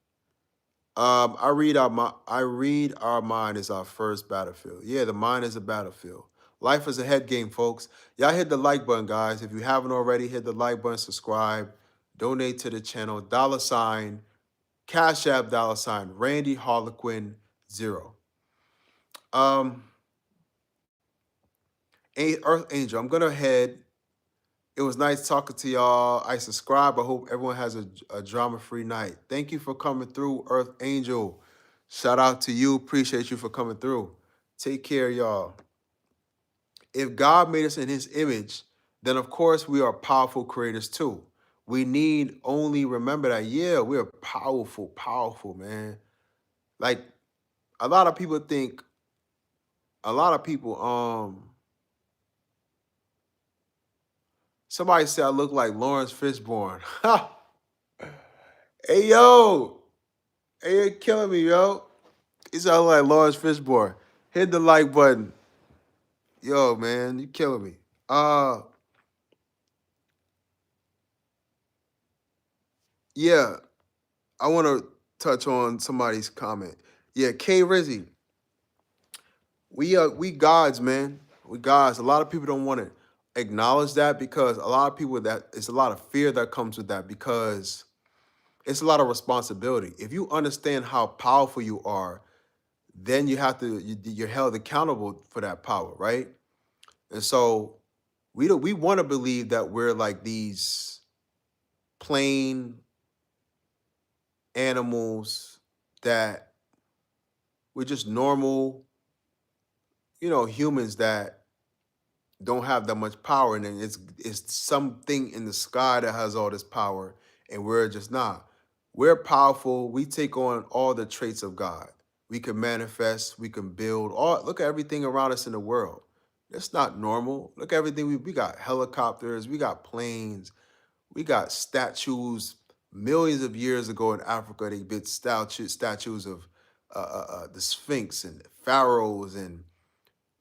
I read our mind is our first battlefield. Yeah, the mind is a battlefield. Life is a head game, folks. Y'all hit the like button, guys. If you haven't already, hit the like button, subscribe, donate to the channel. $ Cash App Randy Harlequin 0. Earth Angel, I'm gonna head. It was nice talking to y'all. I subscribe. I hope everyone has a drama-free night. Thank you for coming through, Earth Angel. Shout out to you. Appreciate you for coming through. Take care, y'all. If God made us in his image, then of course we are powerful creators too. We need only remember that, yeah, we're powerful, man. Like a lot of people think, somebody said I look like Lawrence Fishburne. Hey, yo. Hey, you're killing me, yo. He said I look like Lawrence Fishburne. Hit the like button. Yo, man, you killing me. Yeah, I want to touch on somebody's comment. Yeah, K Rizzy. We gods, man. We gods. A lot of people don't want to acknowledge that, because a lot of people, that it's a lot of fear that comes with that, because it's a lot of responsibility. If you understand how powerful you are, then you're held accountable for that power, right? And so we want to believe that we're like these plain animals, that we're just normal, humans that don't have that much power, and then it's something in the sky that has all this power, and we're just not. We're powerful. We take on all the traits of God. We can manifest. We can build. Look at everything around us in the world. It's not normal. Look at everything. We got helicopters. We got planes. We got statues. Millions of years ago in Africa, they built statues of the Sphinx and pharaohs, and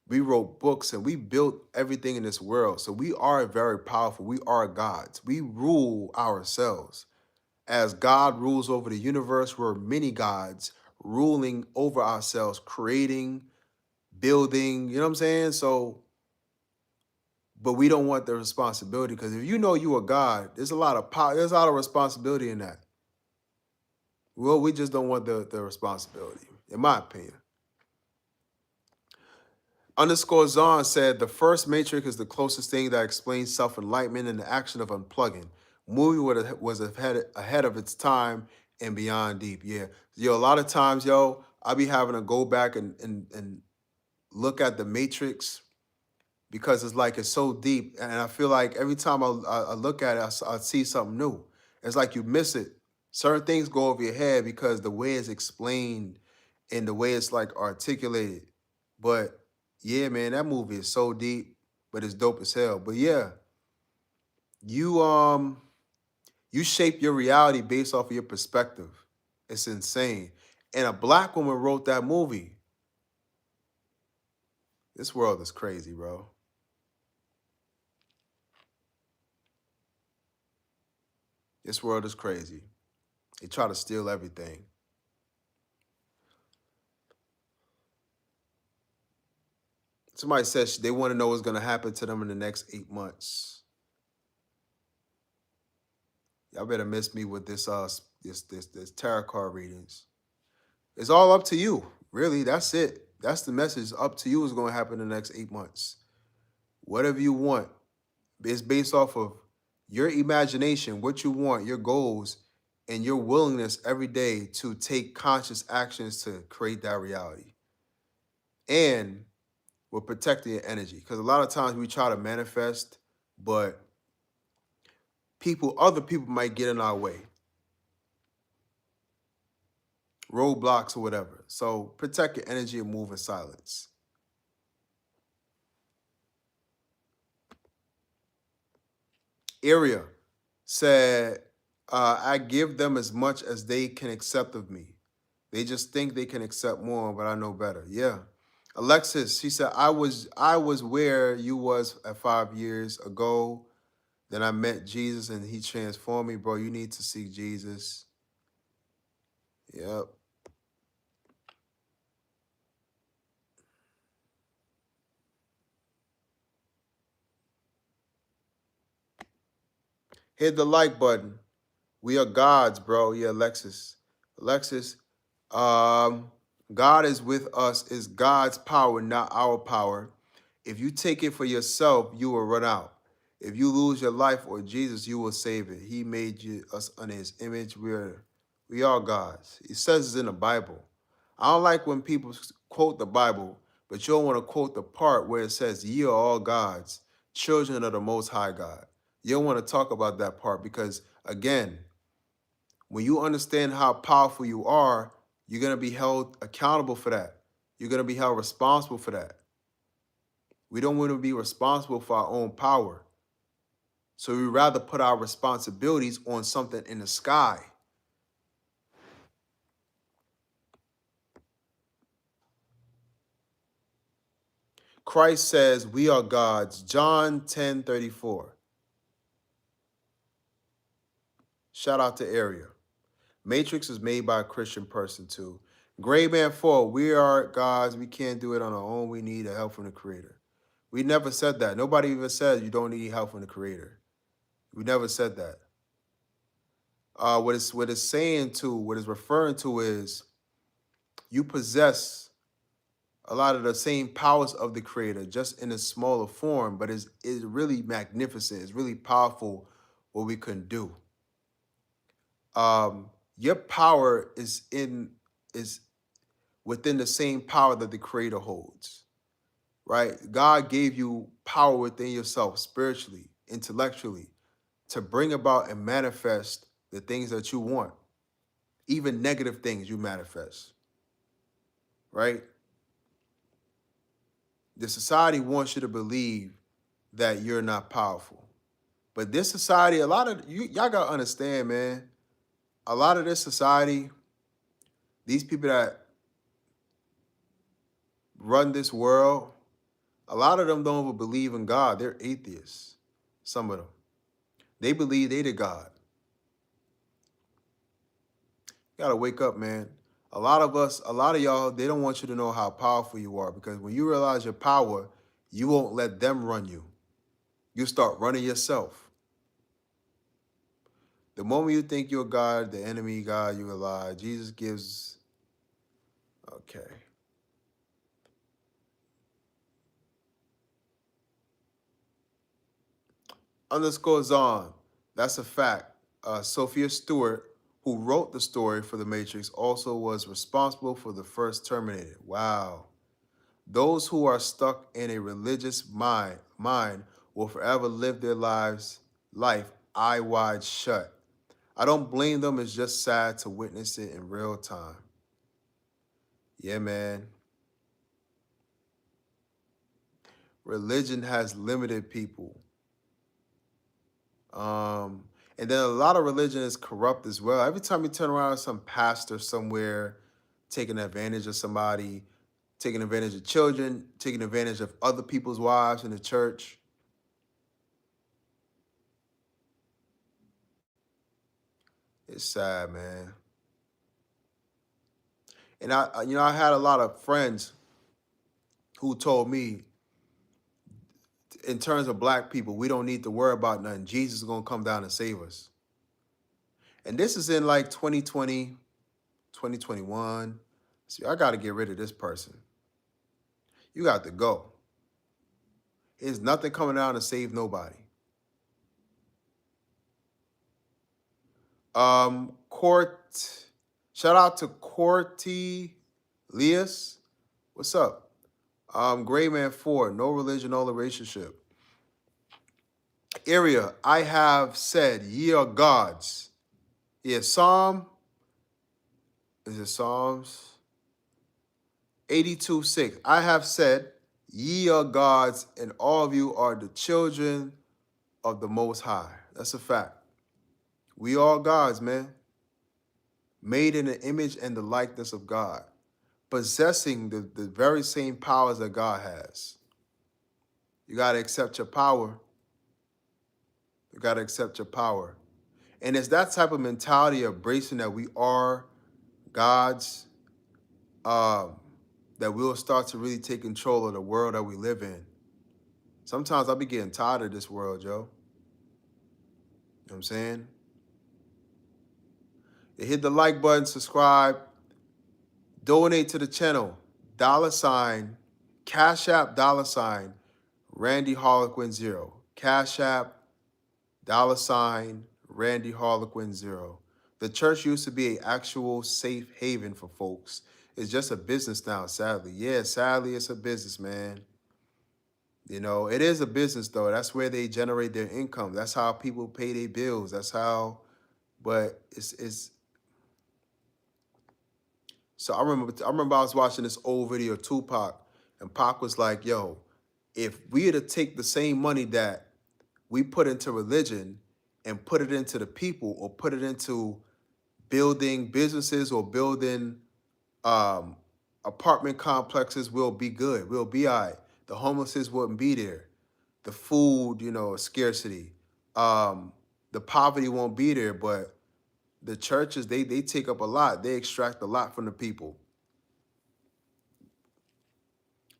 we wrote books, and we built everything in this world. So we are very powerful. We are gods. We rule ourselves. As God rules over the universe, we're many gods ruling over ourselves, creating, building, you know what I'm saying? So, but we don't want the responsibility, because if you know you are God, there's a lot of power, there's a lot of responsibility in that. Well, we just don't want the responsibility, in my opinion. Underscore Zahn said the first Matrix is the closest thing that explains self-enlightenment and the action of unplugging. Movie was ahead of its time and beyond deep. Yeah. Yo, a lot of times, yo, I be having to go back and look at the Matrix, because it's like it's so deep. And I feel like every time I look at it, I see something new. It's like you miss it. Certain things go over your head because the way it's explained and the way it's like articulated. But yeah, man, that movie is so deep, but it's dope as hell. But yeah, you you shape your reality based off of your perspective. It's insane. And a black woman wrote that movie. This world is crazy, bro. This world is crazy. They try to steal everything. Somebody says they want to know what's going to happen to them in the next 8 months. Y'all better miss me with this this tarot card readings. It's all up to you. Really, that's it. That's the message. Up to you what's going to happen in the next 8 months. Whatever you want. It's based off of your imagination, what you want, your goals, and your willingness every day to take conscious actions to create that reality. And we're protecting your energy. Because a lot of times we try to manifest, but other people might get in our way. Roadblocks or whatever. So protect your energy and move in silence. Area said, I give them as much as they can accept of me. They just think they can accept more, but I know better. Yeah. Alexis, she said, I was where you was at 5 years ago. Then I met Jesus and he transformed me, bro. You need to seek Jesus. Yep. Hit the like button. We are gods, bro. Yeah, Alexis. Alexis, um, God is with us. Is God's power, not our power. If you take it for yourself, you will run out. If you lose your life or Jesus, you will save it. He made us under his image. We are gods. It says it's in the Bible. I don't like when people quote the Bible, but you don't want to quote the part where it says, ye are all gods, children of the Most High God. You don't want to talk about that part because, again, when you understand how powerful you are, you're going to be held accountable for that. You're going to be held responsible for that. We don't want to be responsible for our own power. So we rather put our responsibilities on something in the sky. Christ says we are gods. John 10:34. Shout out to Area. Matrix is made by a Christian person too. Gray Man 4, we are gods. We can't do it on our own. We need help from the Creator. We never said that. Nobody even said you don't need help from the Creator. We never said that. What it's saying to, what it's referring to is you possess a lot of the same powers of the Creator, just in a smaller form, but it's really magnificent. It's really powerful what we can do. Your power is within the same power that the Creator holds, right? God gave you power within yourself, spiritually, intellectually, to bring about and manifest the things that you want. Even negative things you manifest, right? The society wants you to believe that you're not powerful. But this society, a lot of y'all gotta understand, man. A lot of this society, these people that run this world, a lot of them don't even believe in God. They're atheists. Some of them. They believe they the God. You gotta wake up, man. A lot of y'all, they don't want you to know how powerful you are, because when you realize your power, you won't let them run you. You start running yourself. The moment you think you're God, the enemy God, you a lie. Jesus gives, okay. Underscores on. That's a fact. Sophia Stewart, who wrote the story for The Matrix, also was responsible for the first Terminator. Wow. Those who are stuck in a religious mind will forever live their life eye wide shut. I don't blame them. It's just sad to witness it in real time. Yeah, man. Religion has limited people. And then a lot of religion is corrupt as well. Every time you turn around, some pastor somewhere taking advantage of somebody, taking advantage of children, taking advantage of other people's wives in the church. It's sad, man. And I had a lot of friends who told me, in terms of black people, we don't need to worry about nothing. Jesus is gonna come down and save us. And this is in like 2020, 2021. See, I got to get rid of this person. You got to go. There's nothing coming down to save nobody. Shout out to Corty Leas. What's up? Gray Man 4, no religion, no relationship. Area, I have said, ye are gods. Yeah, is it Psalms? 82:6. I have said, ye are gods, and all of you are the children of the Most High. That's a fact. We all gods, man. Made in the image and the likeness of God. Possessing the very same powers that God has. You got to accept your power. You got to accept your power. And it's that type of mentality of embracing that we are gods, um, that we'll start to really take control of the world that we live in. Sometimes I'll be getting tired of this world, Joe. You know what I'm saying? You hit the like button, subscribe, donate to the channel. $, Cash App, $, Randy Harlequin 0. Cash App, $, Randy Harlequin 0. The church used to be an actual safe haven for folks. It's just a business now, sadly. Yeah, sadly, it's a business, man. You know, it is a business, though. That's where they generate their income. That's how people pay their bills. That's how, but it's. So I remember I was watching this old video of Tupac, and Pac was like, yo, if we were to take the same money that we put into religion and put it into the people, or put it into building businesses or building um, apartment complexes, we'll be good. We'll be all right. The homelessness wouldn't be there. The food, scarcity. Um, the poverty won't be there, but the churches, they take up a lot. They extract a lot from the people.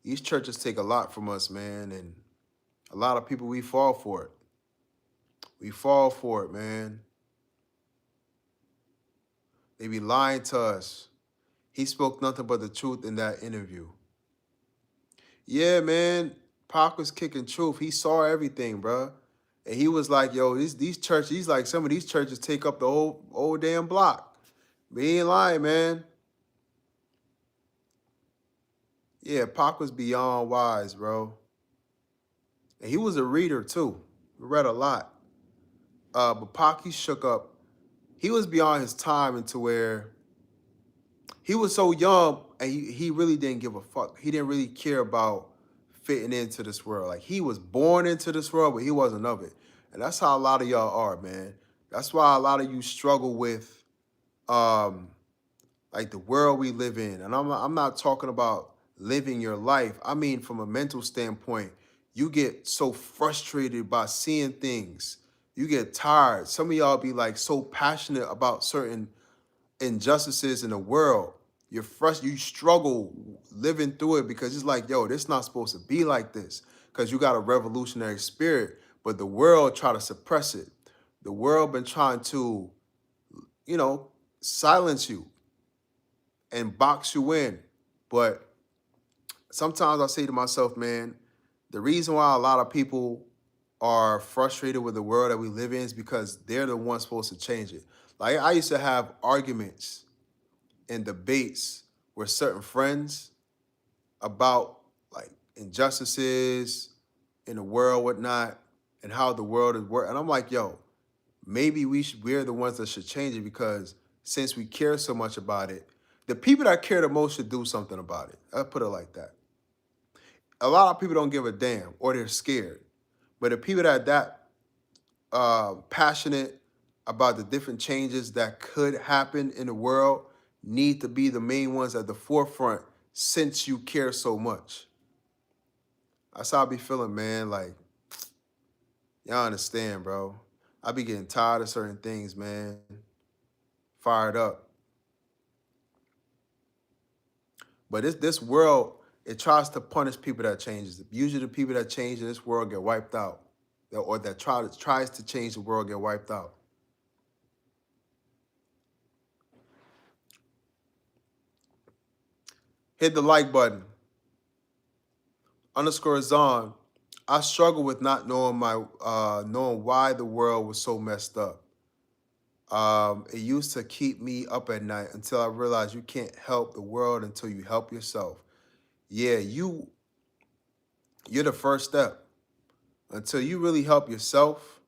These churches take a lot from us, man, and a lot of people, we fall for it. We fall for it, man. They be lying to us. He spoke nothing but the truth in that interview. Yeah, man, Pac was kicking truth. He saw everything, bro. And he was like, yo, these churches, he's like, some of these churches take up the whole damn block. We ain't lying, man. Yeah, Pac was beyond wise, bro. And he was a reader, too. He read a lot. But Pac, he shook up. He was beyond his time into where he was so young, and he really didn't give a fuck. He didn't really care about fitting into this world. Like, he was born into this world, but he wasn't of it. And that's how a lot of y'all are, man. That's why a lot of you struggle with like the world we live in. And I'm not talking about living your life. I mean, from a mental standpoint, you get so frustrated by seeing things. You get tired. Some of y'all be like so passionate about certain injustices in the world. You struggle living through it because it's like, yo, this not supposed to be like this, because you got a revolutionary spirit, but the world try to suppress it. The world been trying to, silence you and box you in. But sometimes I say to myself, man, the reason why a lot of people are frustrated with the world that we live in is because they're the ones supposed to change it. Like, I used to have arguments and debates with certain friends about like injustices in the world, whatnot, and how the world is working. And I'm like, yo, maybe we're the ones that should change it, because since we care so much about it, the people that care the most should do something about it. I'll put it like that. A lot of people don't give a damn, or they're scared. But the people that passionate about the different changes that could happen in the world need to be the main ones at the forefront, since you care so much. That's how I be feeling, man. Like, y'all understand, bro. I be getting tired of certain things, man. Fired up. But this world, it tries to punish people that changes. Usually the people that change in this world get wiped out. Or that tries to change the world get wiped out. Hit the like button. _Zon. I struggle with not knowing knowing why the world was so messed up. It used to keep me up at night until I realized you can't help the world until you help yourself. Yeah, you're the first step. Until you really help yourself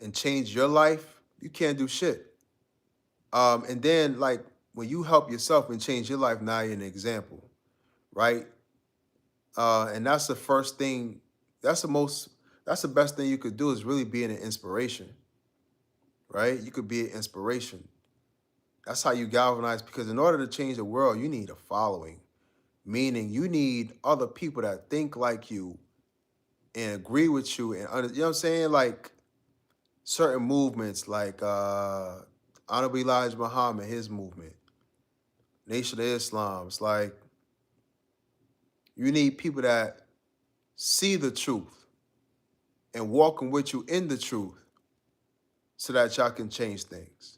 and change your life, you can't do shit. And then, like, when you help yourself and change your life, now you're an example, right? And that's the first thing. That's the best thing you could do, is really being an inspiration. right? You could be an inspiration. That's how you galvanize, because in order to change the world, you need a following, meaning you need other people that think like you and agree with you, and you know what I'm saying? Like certain movements, like Honorable Elijah Muhammad, his movement, Nation of Islam. It's like you need people that see the truth and walking with you in the truth so that y'all can change things.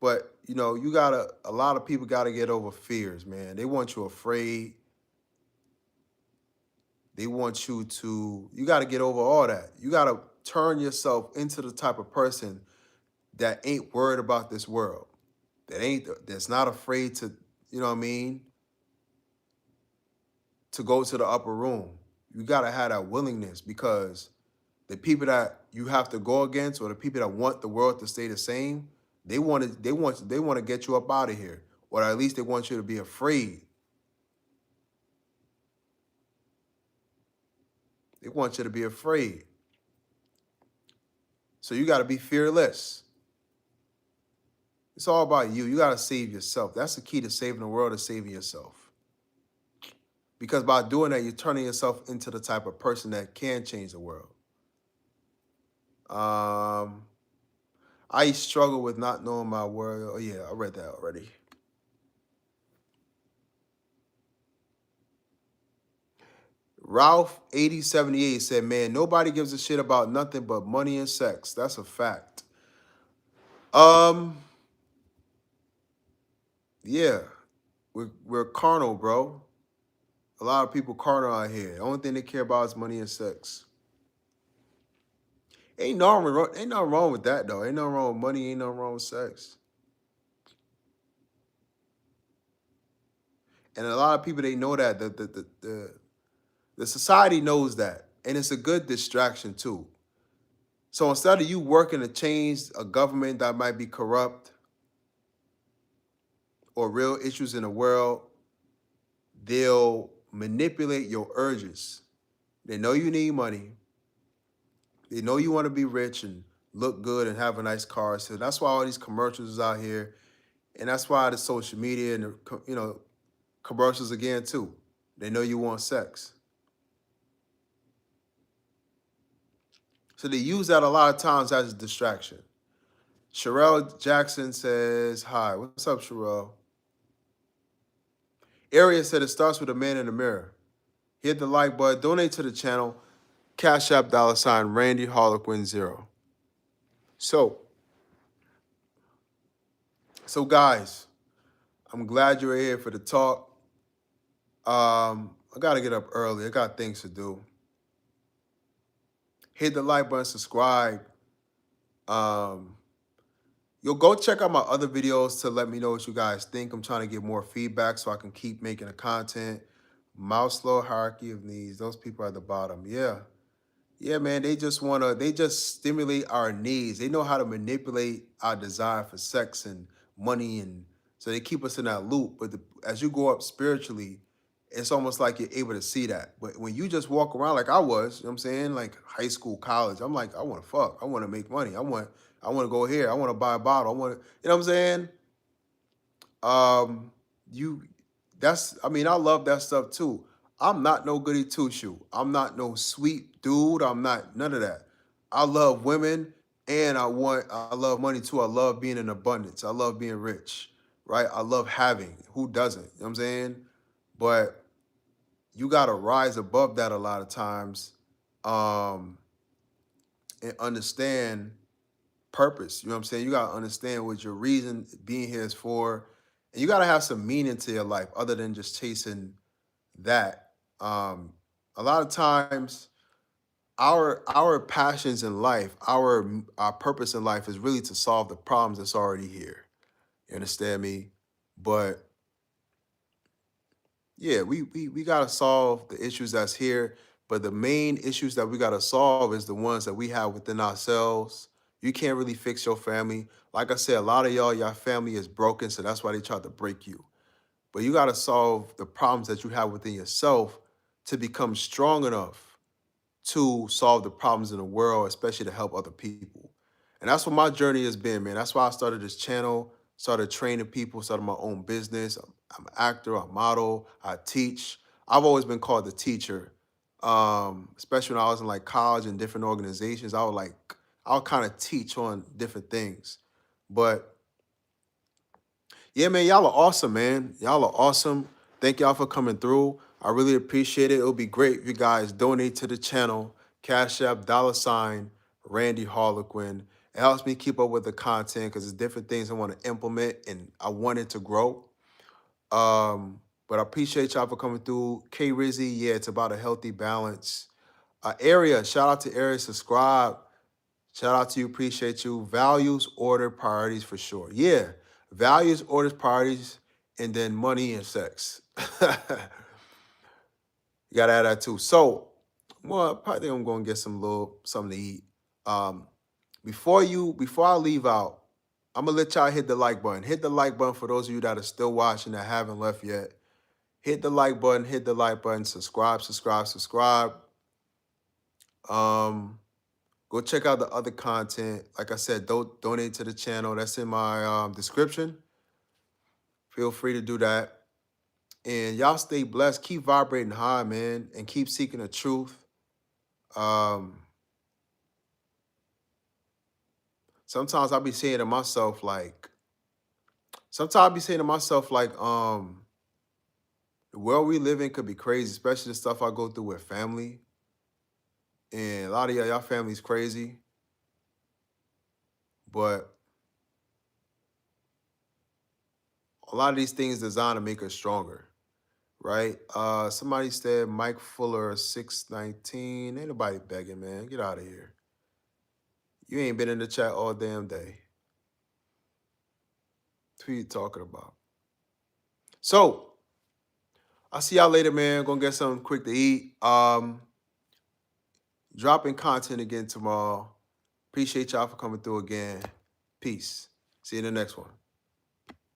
But you know, you gotta a lot of people gotta get over fears, man. They want you afraid. They want you to, you gotta get over all that. You gotta turn yourself into the type of person that ain't worried about this world. That's not afraid to, you know what I mean, to go to the upper room. You gotta have that willingness, because the people that you have to go against, or the people that want the world to stay the same, they want to get you up out of here, or at least they want you to be afraid. They want you to be afraid. So you got to be fearless. It's all about you. You got to save yourself. That's the key to saving the world, is saving yourself. Because by doing that, you're turning yourself into the type of person that can change the world. I struggle with not knowing my word. Oh yeah, I read that already. Ralph 8078 said, "Man, nobody gives a shit about nothing but money and sex. That's a fact." Um, yeah, we're carnal, bro. A lot of people carnal out here. The only thing they care about is money and sex. Ain't nothing wrong with that though. Ain't nothing wrong with money. Ain't nothing wrong with sex. And a lot of people, they know that the society knows that, and it's a good distraction too. So instead of you working to change a government that might be corrupt or real issues in the world, they'll manipulate your urges. They know you need money. They know you want to be rich and look good and have a nice car. So that's why all these commercials is out here, and that's why the social media and the, you know, commercials again too. They know you want sex, so they use that a lot of times as a distraction. Sherelle Jackson says, "Hi, what's up, Sherelle?" Area said it starts with a man in the mirror. Hit the like button, donate to the channel. Cash App $ Randy Harlequin 0. So, guys, I'm glad you're here for the talk. I gotta get up early. I got things to do. Hit the like button, subscribe. You'll go check out my other videos to let me know what you guys think. I'm trying to get more feedback so I can keep making the content. Maslow hierarchy of needs. Those people at the bottom. Yeah. Yeah, man, they just stimulate our needs. They know how to manipulate our desire for sex and money, and so they keep us in that loop. But as you go up spiritually, it's almost like you're able to see that. But when you just walk around like I was, you know what I'm saying, like high school, college, I'm like, I want to fuck, I want to make money, I want to go here, I want to buy a bottle, I want to, you know what I'm saying? Um, you that's I mean, I love that stuff too. I'm not no goody two shoe. I'm not no sweet dude. I'm not none of that. I love women, and I love money too. I love being in abundance. I love being rich, right? I love having. Who doesn't? You know what I'm saying? But you gotta rise above that a lot of times, um, and understand purpose. You know what I'm saying? You gotta understand what your reason being here is for, and you gotta have some meaning to your life other than just chasing that. A lot of times, our passions in life, our purpose in life is really to solve the problems that's already here. You understand me? But yeah, we gotta solve the issues that's here. But the main issues that we gotta solve is the ones that we have within ourselves. You can't really fix your family. Like I said, a lot of your family is broken, so that's why they try to break you. But you gotta solve the problems that you have within yourself to become strong enough to solve the problems in the world, especially to help other people. And that's what my journey has been, man. That's why I started this channel, started training people, started my own business. I'm an actor, I model, I teach. I've always been called the teacher. Especially when I was in like college and different organizations, I'll kind of teach on different things. But yeah, man, y'all are awesome, man. Y'all are awesome. Thank y'all for coming through. I really appreciate it. It'll be great if you guys donate to the channel. Cash App, $ Randy Harlequin. It helps me keep up with the content because there's different things I want to implement and I want it to grow. But I appreciate y'all for coming through. K Rizzy, yeah, it's about a healthy balance. Area, shout out to Area, subscribe. Shout out to you, appreciate you. Values, order, priorities for sure. Yeah, values, orders, priorities, and then money and sex. You gotta add that too. So, well, I probably think I'm gonna get something to eat. Um, before I leave out, I'm gonna let y'all hit the like button. Hit the like button for those of you that are still watching that haven't left yet. Hit the like button, subscribe, subscribe, subscribe. Go check out the other content. Like I said, donate to the channel. That's in my description. Feel free to do that. And y'all stay blessed. Keep vibrating high, man, and keep seeking the truth. Sometimes I'll be saying to myself, like, the world we live in could be crazy, especially the stuff I go through with family. And a lot of y'all family's crazy. But a lot of these things designed to make us stronger, right? Somebody said Mike Fuller 619. Ain't nobody begging, man. Get out of here. You ain't been in the chat all damn day. What are you talking about? So I'll see y'all later, man. Gonna get something quick to eat. Dropping content again tomorrow. Appreciate y'all for coming through again. Peace. See you in the next one.